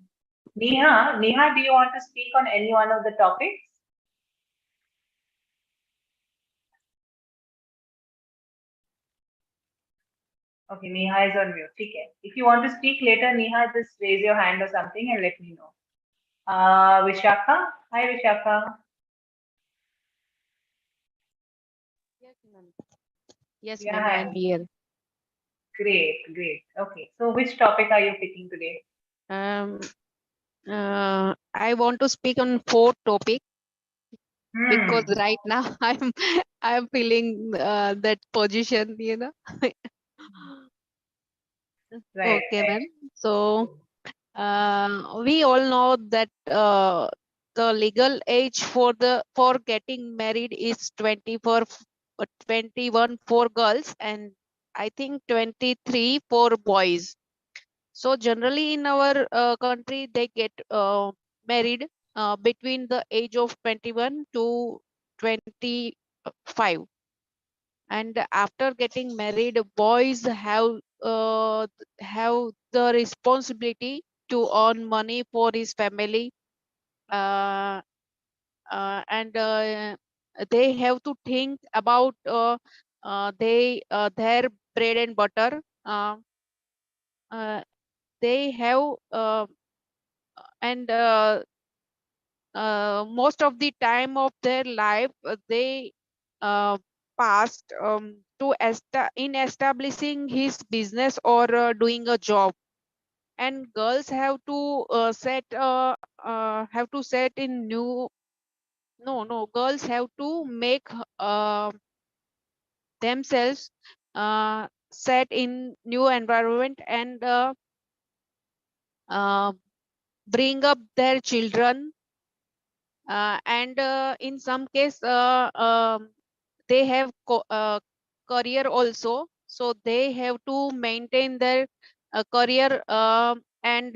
Neha, do you want to speak on any one of the topics? Okay, Neha is on mute. Okay. If you want to speak later, Neha, just raise your hand or something and let me know. Vishakha. Hi, Vishakha. Yes, ma'am. Yes, Yeah, ma'am. I'm hi. here. Great, great. Okay. So which topic are you picking today? Um, I want to speak on four topic because Hmm. right now I'm feeling that position, you know. Right, Okay, right. ma'am. So we all know that the legal age for getting married is 21 for girls and I think 23 for boys. So generally in our country, they get married between the age of 21 to 25. And after getting married, boys have the responsibility to earn money for his family, uh, and they have to think about their bread and butter. Uh, they have and most of the time of their life they uh, passed in establishing his business or doing a job, and girls have to set in new no girls have to make themselves set in new environment and uh, bring up their children, and in some case they have career also, so they have to maintain their career and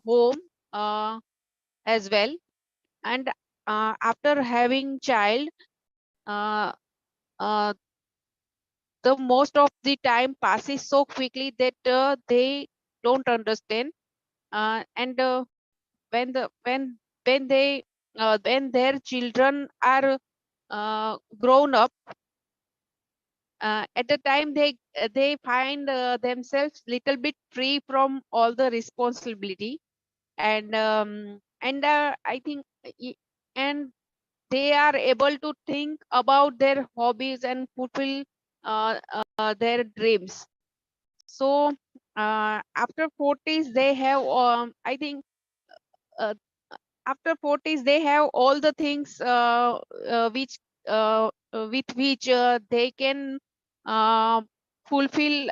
home as well, and after having child, uh, uh, the most of the time passes so quickly that they don't understand, and when the when they when their children are grown up, at the time they find themselves little bit free from all the responsibility, and I think and they are able to think about their hobbies and fulfill their dreams. So after 40s they have I think uh, after 40s they have all the things which with which they can uh, fulfill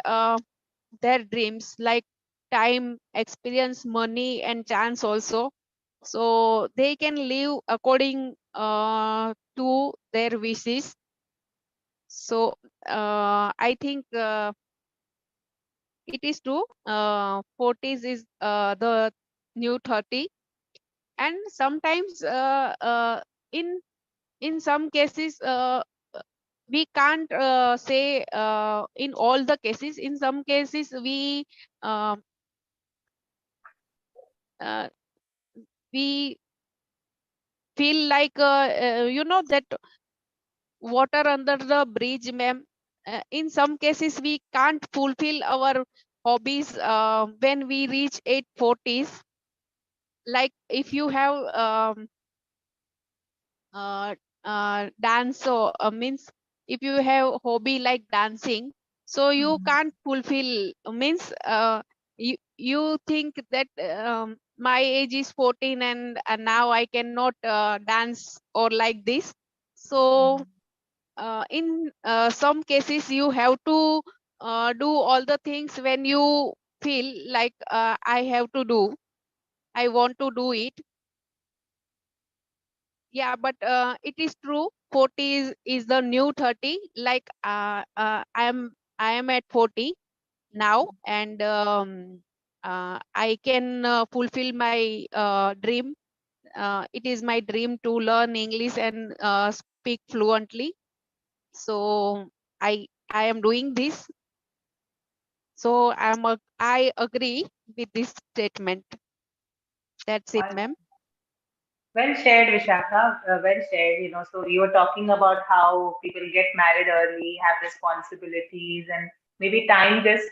their dreams, like time, experience, money, and chance also. So they can live according to their wishes. So I think it is true. 40s is the new 30, and sometimes in some cases we can't say in all the cases. In some cases uh, uh, we feel like that water under the bridge, ma'am. In some cases we can't fulfill our hobbies when we reach 840s. Like if you have dance, or means if you have hobby like dancing, so you can't fulfill, means you think that my age is 14 and now I cannot dance or like this. So in some cases you have to do all the things when you feel like I have to do, I want to do it. Yeah, but it is true, 40 is the new 30. Like I am at 40 now, and I can fulfill my dream. It is my dream to learn English and speak fluently. So I am doing this. So I agree with this statement. That's it, ma'am. Well shared, Vishakha. Well shared. So you were talking about how people get married early, have responsibilities, and maybe time just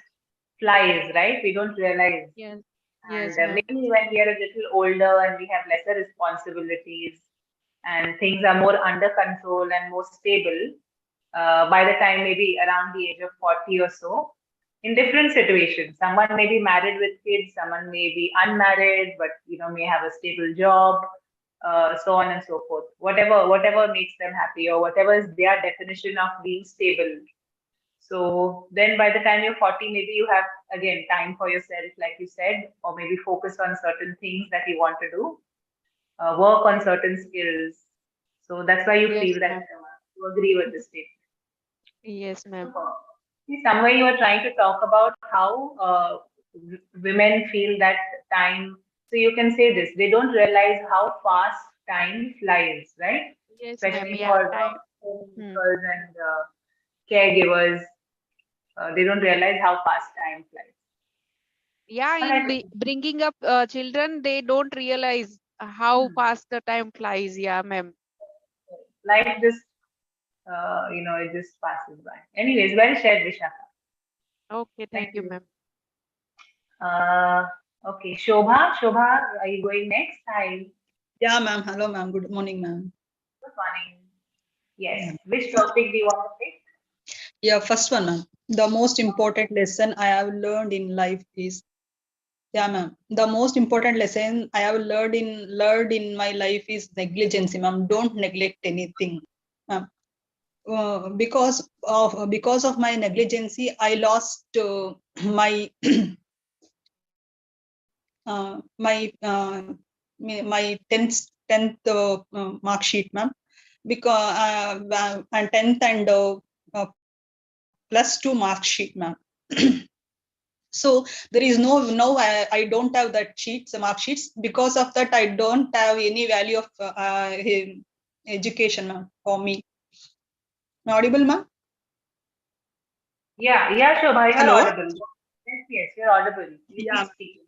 flies, right? We don't realize. Yes. And Yes, ma'am. maybe when we are a little older and we have lesser responsibilities and things are more under control and more stable, by the time maybe around the age of 40 or so, in different situations, someone may be married with kids, someone may be unmarried, but may have a stable job, so on and so forth. Whatever makes them happy, or whatever is their definition of being stable. So then by the time you're 40, maybe you have again time for yourself, like you said, or maybe focus on certain things that you want to do, work on certain skills. So that's why you Yes, feel that ma'am. you agree with this statement. Yes, ma'am. See, somewhere you were trying to talk about how women feel that time. So you can say this: they don't realize how fast time flies, right? Yes, ma'am. Especially Yeah, for time. homemakers and caregivers, they don't realize how fast time flies. Yeah, All in right. bringing up children, they don't realize how fast the time flies. Yeah, ma'am. Life just, it just passes by. Anyways, well shared, Vishakha. Okay, thank Thank you, you. ma'am. Okay, Shobha. Shobha, are you going next? Hi. Yeah, ma'am. Hello, ma'am. Good morning, ma'am. Good morning. Yes. Yeah. Which topic do you want to pick? Yeah, first one, ma'am. The most important lesson I have learned in life is, yeah, ma'am. The most important lesson I have learned in my life is negligence, ma'am. Don't neglect anything, ma'am. Because of my negligence, I lost my my my 10th mark sheet, ma'am. Because and 10th and +2 mark sheet, ma'am. So there is I don't have that sheets, mark sheets. Because of that, I don't have any value of education, ma'am, for me. Am I audible, ma'am? Yeah, Shobha, you're Hello? audible. Yes, you're audible. You Yeah, keep speaking.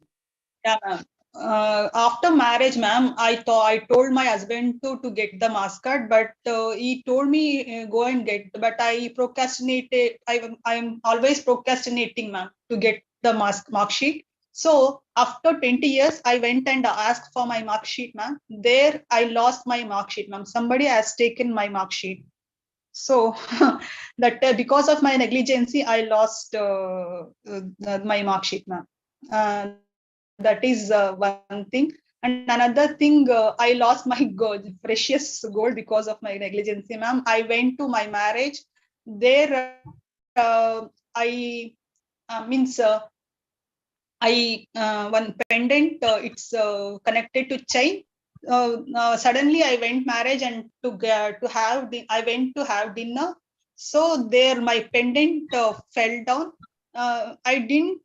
yeah, ma'am. After marriage, ma'am, I told my husband to get the mask card, but he told me go and get. But I procrastinated. I'm always procrastinating, ma'am, to get the mark sheet. So after 20 years, I went and asked for my mark sheet, ma'am. There I lost my mark sheet, ma'am. Somebody has taken my mark sheet. So that because of my negligence, I lost my mark sheet, ma'am. That is one thing. And another thing, I lost my precious gold because of my negligence, ma'am. I went to my marriage. There, I means one pendant. It's connected to chain. Suddenly, I went marriage and I went to have dinner. So there, my pendant fell down. I didn't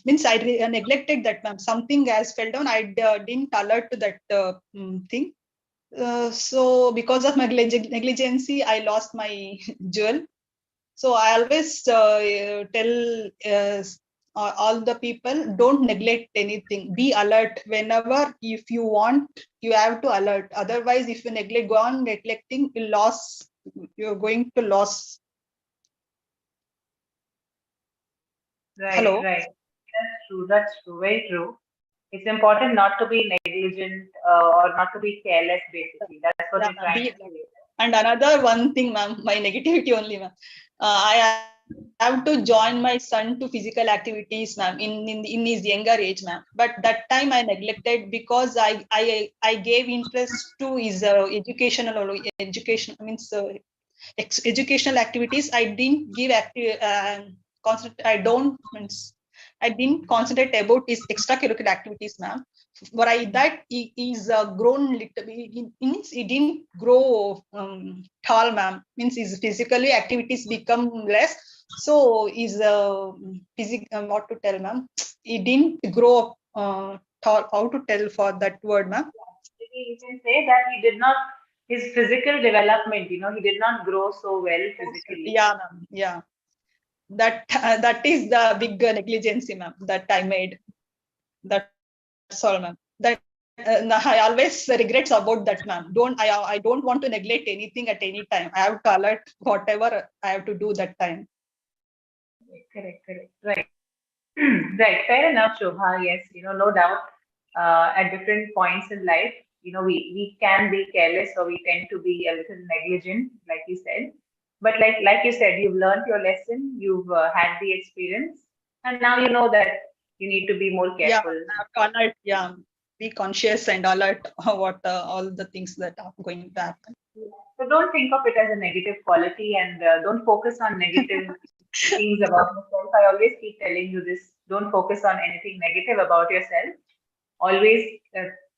means I neglected that, ma'am. Something has fell down. I didn't alert to that thing. So because of my negligence, I lost my jewel. So I always tell all the people, don't neglect anything. Be alert whenever. If you want, you have to alert. Otherwise, if you go on neglecting, you're going to lose. Right, Hello? right. That's true. That's true. Very true. It's important not to be negligent or not to be careless, basically. That's what you're trying to say. And another one thing, ma'am, my negativity only, ma'am. I have to join my son to physical activities, ma'am, in his younger age, ma'am. But that time I neglected because I gave interest to his educational means educational activities. I didn't give I didn't concentrate about his extracurricular activities, ma'am. By that he is grown little. He didn't grow tall, ma'am. Means his physically activities become less. So his what to tell, ma'am? He didn't grow tall. How to tell for that word, ma'am? You can say that he did not, his physical development, he did not grow so well physically. Yeah, ma'am. Yeah. That is the big negligence, ma'am, that I made. That's all, ma'am. That I always regrets about that, ma'am. I don't want to neglect anything at any time. I have to alert whatever I have to do that time. Correct. Right. Right. Fair enough, Shobha. Yes, no doubt. At different points in life, we can be careless or we tend to be a little negligent, like you said. But like you said, you've learned your lesson, you've had the experience, and now you know that you need to be more careful. Yeah, alert. Yeah, be conscious and alert what all the things that are going to happen. So don't think of it as a negative quality, and don't focus on negative things about yourself. I always keep telling you this: don't focus on anything negative about yourself. Always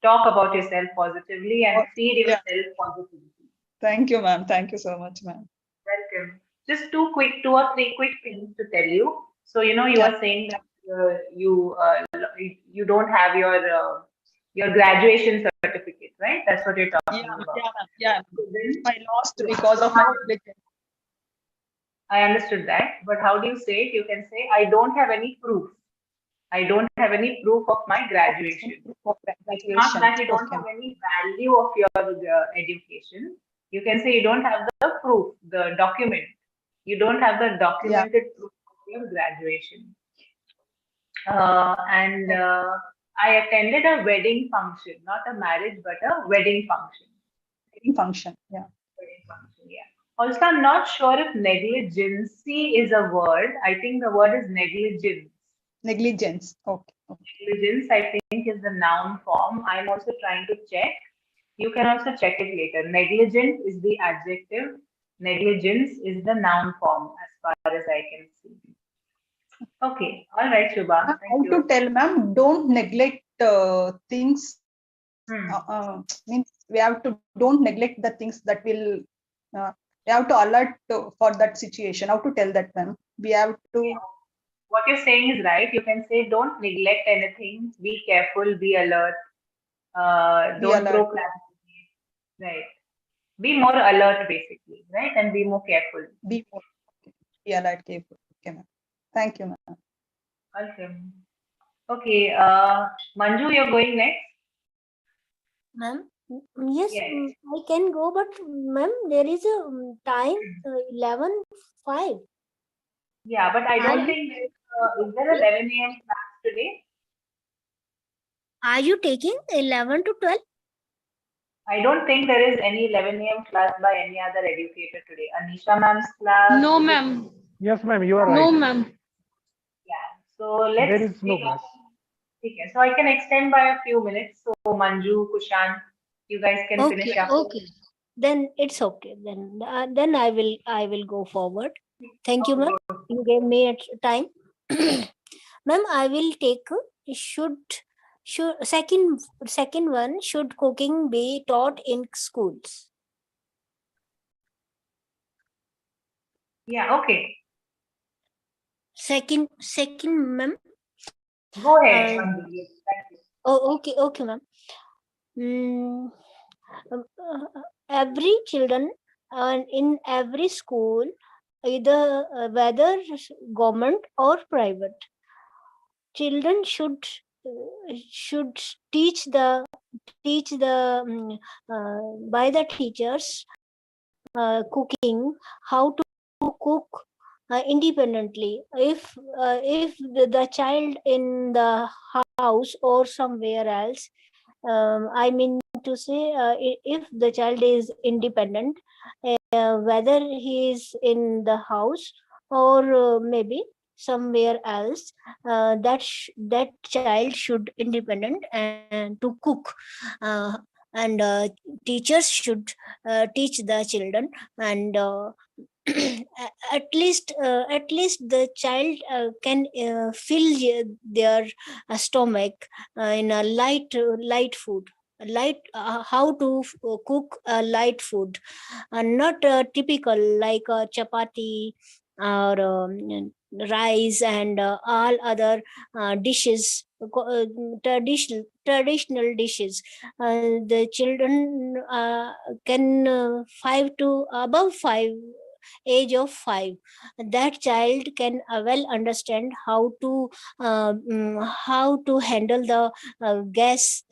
talk about yourself positively and feed yourself positivity. Thank you, ma'am. Thank you so much, ma'am. Welcome. Just two or three quick things to tell you. So you are saying that you don't have your graduation certificate, right? That's what you're talking about. Yeah. I lost because of my negligence. I understood that, but how do you say it? You can say, I don't have any proof. I don't have any proof of my graduation. It's not that you don't have any value of your education. You can say you don't have the proof, the document. You don't have the documented proof of your graduation. I attended a wedding function, not a marriage, but a wedding function. Wedding function, yeah. Wedding function, yeah. Also, I'm not sure if negligency is a word. I think the word is negligence. Negligence, okay. Negligence, I think, is the noun form. I'm also trying to check. You can also check it later. Negligent is the adjective. Negligence is the noun form, as far as I can see. Okay, all right, Shubha. How to tell, ma'am? Don't neglect things. Means we have to don't neglect the things that will. We have to alert for that situation. How to tell that, ma'am? We have to. What you're saying is right. You can say don't neglect anything. Be careful. Be alert. Don't procrastinate. Right. Be more alert, basically, right? And be more careful. Be alert, careful. Okay, ma'am. Thank you, ma'am. Welcome. Okay, Manju, you're going next. Ma'am, yes, Yes. I can go, but ma'am, there is a time 11:05. Yeah, but I Are don't you think is there a 11 a.m. class today? are you taking 11 to 12? I don't think there is any 11 a.m. class by any other educator today. Anisha ma'am's class. No, is it- ma'am. Yes, ma'am, you are No, right. ma'am. Yeah. So There let's is no class. okay. So I can extend by a few minutes. So Manju, Kushan, you guys can finish Okay, up. okay. Then it's okay. Then I will go forward. Thank you, Okay, ma'am. good. You gave me a time. Ma'am, I will take should second one, should cooking be taught in schools? Yeah, okay. Second, ma'am. Go ahead, Uh, Manju. Yes, thank you. oh, okay, ma'am. Mm, every children in every school, either whether government or private, children should teach the by the teachers cooking, how to cook independently. If the child in the house or somewhere else, I mean to say, if the child is independent, whether he is in the house or maybe somewhere else, that child should independent and to cook, and teachers should teach the children, and at least the child can fill their stomach in a light food, light how to cook a light food, and not typical like chapati or rice and all other dishes, traditional dishes. The children can 5 age of 5, that child can well understand how to handle the gas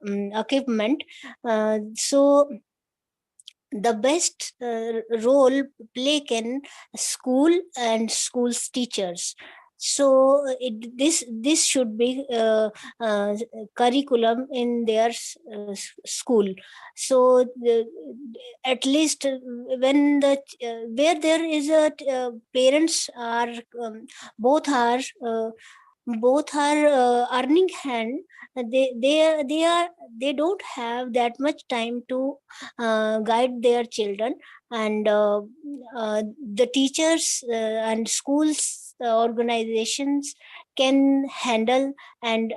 equipment. So the best role play can school and schools teachers. So this should be curriculum in their school. So at least when the where there is a parents are uh, both are earning hand, they don't have that much time to guide their children, and the teachers and schools organizations can handle and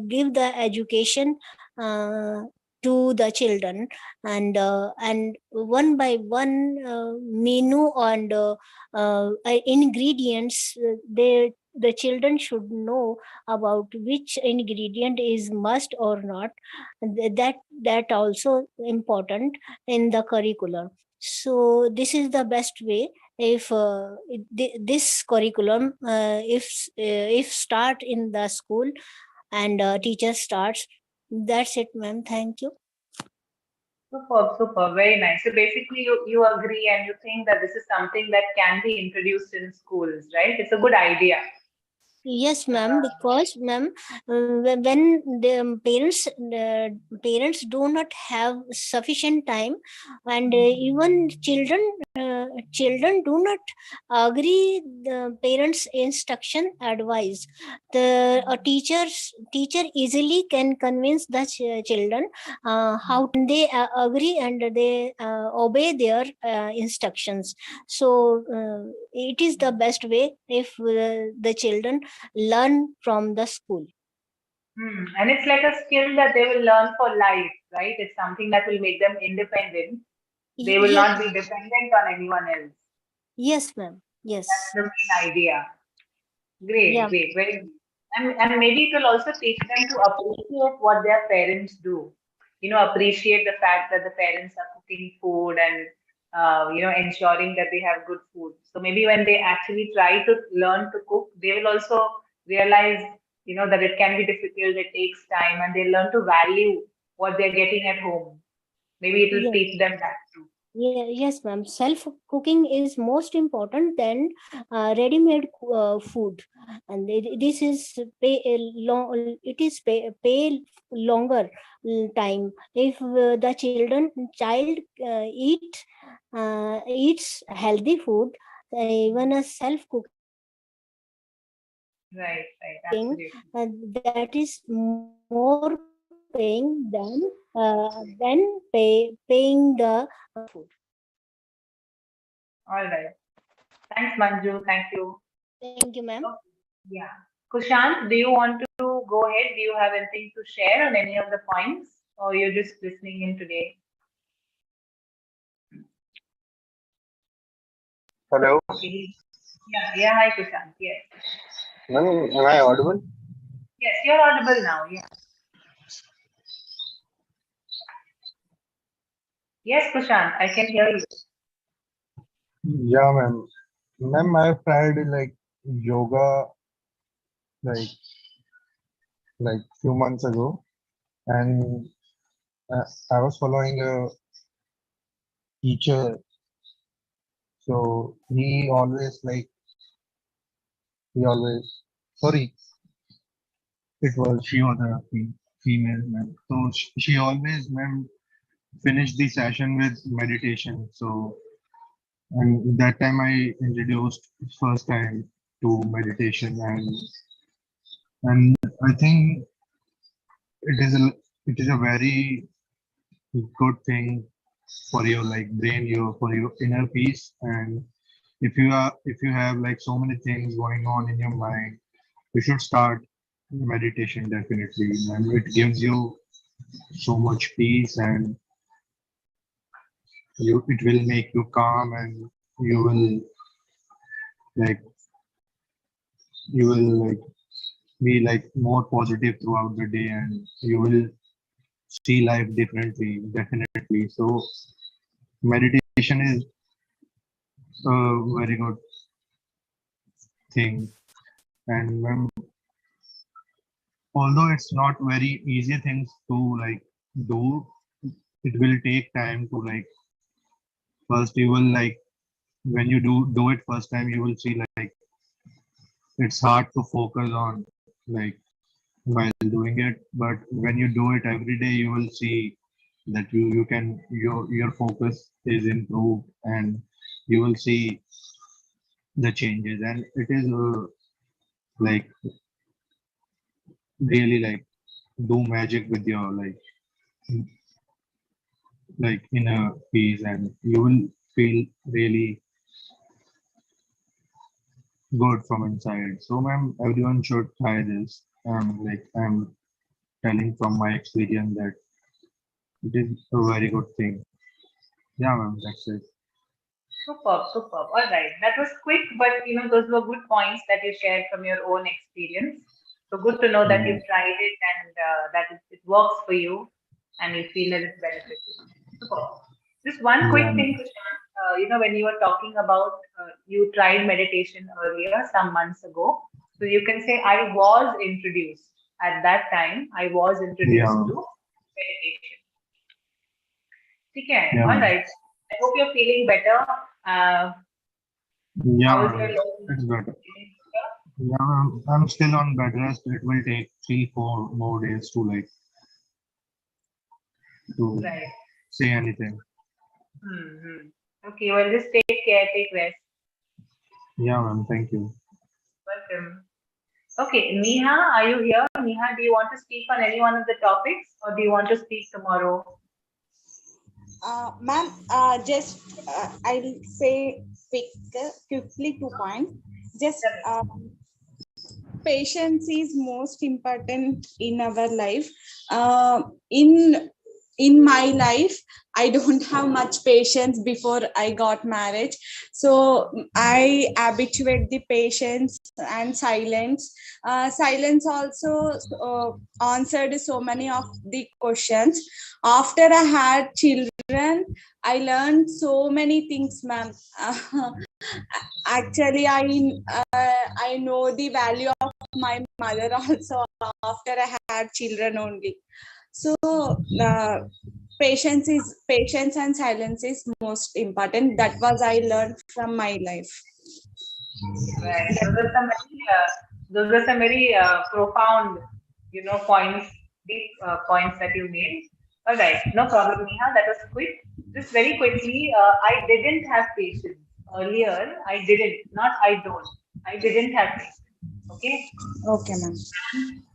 give the education to the children, and one by one menu and ingredients, the children should know about which ingredient is must or not. That also important in the curriculum. So this is the best way. If this curriculum if start in the school and teacher starts, that's it, ma'am. Thank you. Super, super, very nice. So basically, you agree and you think that this is something that can be introduced in schools, right? It's a good idea. Yes, ma'am, because ma'am, when the parents do not have sufficient time, and even children do not agree the parents' instruction advice, the teacher easily can convince the children how they agree and they obey their instructions. So it is the best way if the children learn from the school. And it's like a skill that they will learn for life, right? It's something that will make them independent. They will Yes, not be dependent on anyone else. yes, ma'am. Yes. That's the main idea. Great, Yeah. great, very good. And maybe it will also teach them to appreciate what their parents do. Appreciate the fact that the parents are cooking food and ensuring that they have good food. So maybe when they actually try to learn to cook, they will also realize, that it can be difficult, it takes time, and they learn to value what they're getting at home. Maybe it will Yes. teach them that too. Yeah, yes, ma'am. Self cooking is most important than ready-made food, and this is pay long. It is pay longer time if the child eats healthy food. Even a self cooking Right, absolutely. that is more paying than paying the food. All right. Thanks, Manju. Thank you. Thank you, ma'am. Yeah. Kushant, do you want to go ahead? Do you have anything to share on any of the points, or you're just listening in today? Hello, Okay. Yeah. Hi, Kushant. Yes. ma'am, am I audible? Yes, you're audible now. Yeah. Yes, Kushant, I can hear you. Yeah, ma'am. Ma'am, I tried like yoga like few months ago, and I was following a teacher. So he always sorry, she was a female, ma'am. So she always, ma'am, finished the session with meditation. So and that time I introduced first time to meditation, and I think it is a very good thing for your like brain, for your inner peace. And if you have like so many things going on in your mind, you should start meditation definitely, and it gives you so much peace, and it will make you calm, and you will like like be like more positive throughout the day, and you will see life differently, definitely. So meditation is a very good thing. And although it's not very easy things to like do, it will take time to like, first you will like, when you do it first time, you will see like it's hard to focus on like while doing it. But when you do it every day, you will see that you can your focus is improved, and you will see the changes, and it is like really like do magic with your like inner peace, and you will feel really good from inside. So ma'am, everyone should try this. Like I'm telling from my experience that it is a very good thing. Yeah ma'am, that's it. Superb. All right. That was quick, but those were good points that you shared from your own experience. So good to know that you've tried it and that it works for you and you feel that it's beneficial. Superb. Just one quick thing, Kushant. When you were talking about you tried meditation earlier, some months ago. So you can say, I was introduced at that time, I was introduced to meditation. Okay. All right. I hope you're feeling better. Yeah, How is your it's better. Yeah, I'm still on bed rest. It will take 3-4 more days to like to say anything. Okay, well, just take care, take rest. Yeah, ma'am. Thank you. Welcome. Okay, Neha, are you here? Neha, do you want to speak on any one of the topics, or do you want to speak tomorrow? Ma'am, just I'll say quickly 2 points. Just patience is most important in our life. In my life, I don't have much patience before I got married. So I habituate the patience and silence. Silence also answered so many of the questions. After I had children, I learned so many things, ma'am. Actually, I know the value of my mother also after I had children only. So patience and silence is most important. That was I learned from my life. Right. Those are some very profound, points, deep points that you made. All right, no problem, Neha. That was quick. Just very quickly, I didn't have patience earlier. I didn't, not I don't. I didn't have patience. Okay. Okay, ma'am.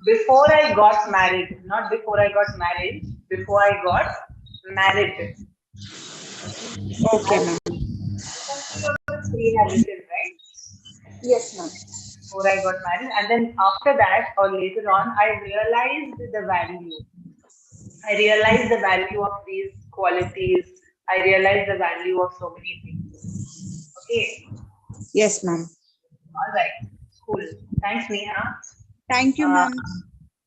Before I got married, not before I got married, before I got married. Okay, ma'am. Right? Yes, ma'am. Before I got married, and then after that or later on, I realized the value. I realized the value of these qualities. I realized the value of so many things. Okay. Yes, ma'am. All right. Cool. Thanks, Neha. Thank you, ma'am.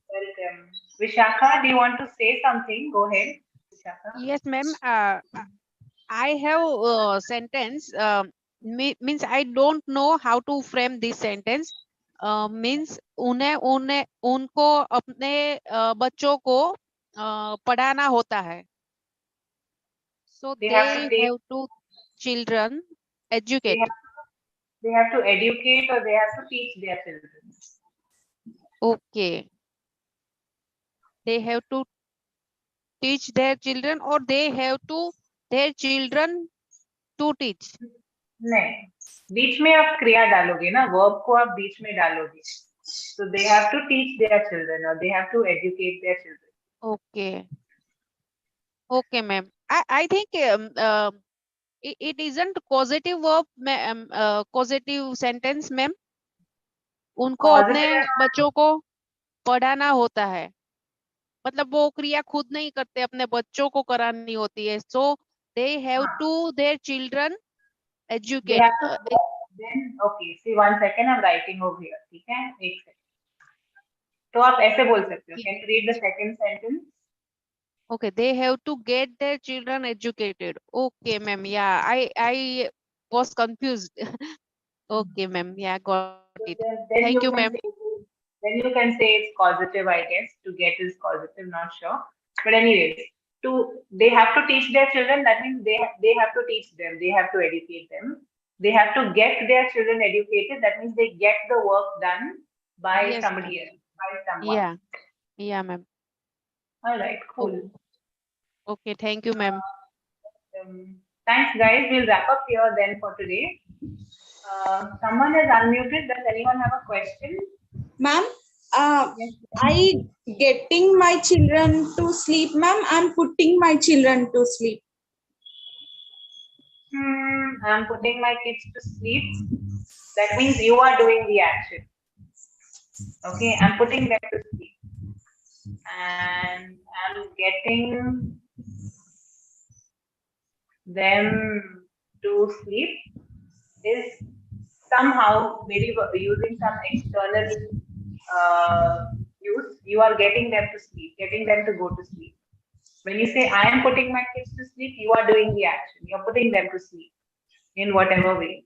Welcome. Vishakha, do you want to say something? Go ahead. Vishakha. Yes, ma'am. I have a sentence. Means I don't know how to frame this sentence. Means उनको अपने बच्चों को पढ़ाना होता है. So they have to children educate. They have to educate or they have to teach their children. Okay. They have to teach their children or they have to their children to teach. नहीं, बीच में आप क्रिया डालोगे ना, verb को आप बीच में डालोगे. So they have to teach their children or they have to educate their children. Okay. Okay, ma'am. I think it isn't causative verb, causative sentence, ma'am. उनको अपने बच्चों को पढ़ाना होता है. मतलब वो क्रिया खुद नहीं करते, अपने बच्चों को करानी होती है. So they have to their children educate. They have to, then, okay, see 1 second, I'm writing over here. ठीक है, 1 second. तो आप ऐसे बोल सकते हो. Can you read the second sentence? Okay, they have to get their children educated. Okay, ma'am. Yeah, I was confused. Okay, ma'am. Yeah, got it. Then Thank you, ma'am. Then you can say it's causative, I guess. To get is causative, not sure. But anyways, they have to teach their children. That means they have to teach them. They have to educate them. They have to get their children educated. That means they get the work done by Yes, somebody ma'am. else, by someone. Yeah. Yeah, ma'am. All right, cool. Okay, thank you, ma'am. Thanks, guys. We'll wrap up here then for today. Someone is unmuted. Does anyone have a question? Ma'am, I getting my children to sleep, ma'am. I'm putting my children to sleep. I'm putting my kids to sleep. That means you are doing the action. Okay, I'm putting them to sleep. And I'm getting them to sleep is somehow maybe using some external use. You are getting them to sleep, getting them to go to sleep. When you say I am putting my kids to sleep, you are doing the action. You're putting them to sleep in whatever way.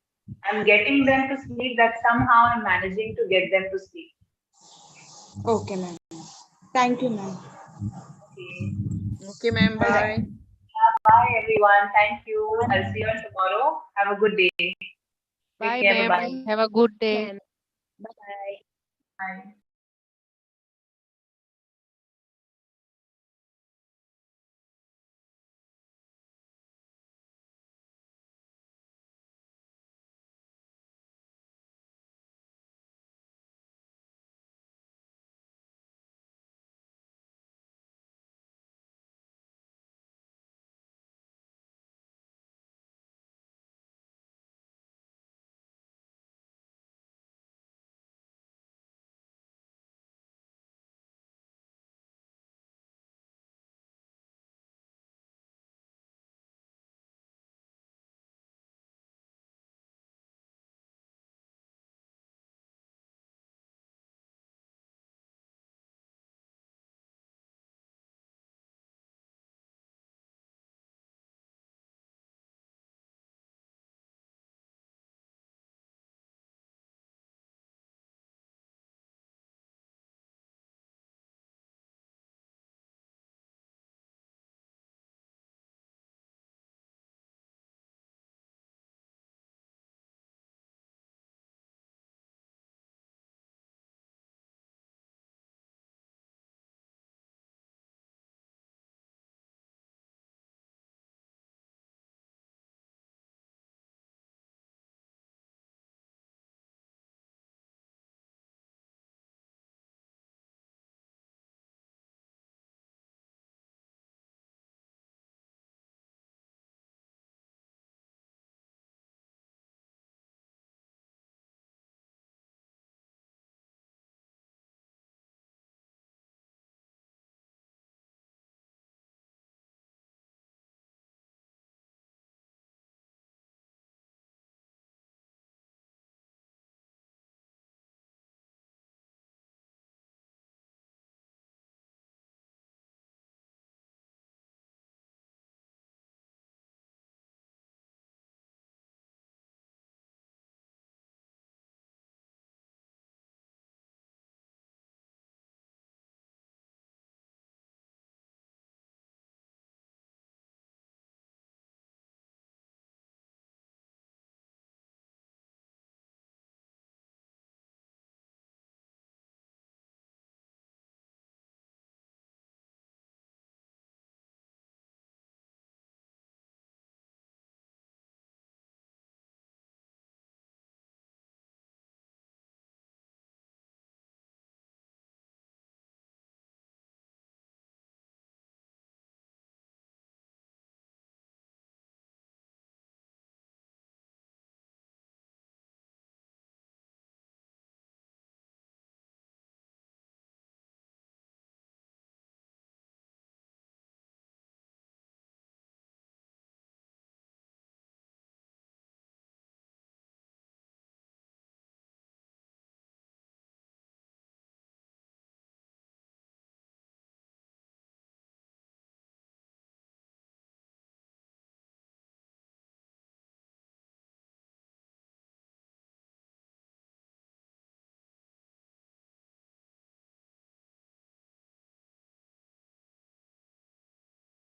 I'm getting them to sleep, that somehow I'm managing to get them to sleep. Okay, ma'am. Thank you, ma'am. Okay, ma'am. Bye. Bye, everyone. Thank you. I'll see you all tomorrow. Have a good day. Take Bye, care. ma'am. Bye. Have a good day. Bye. Bye.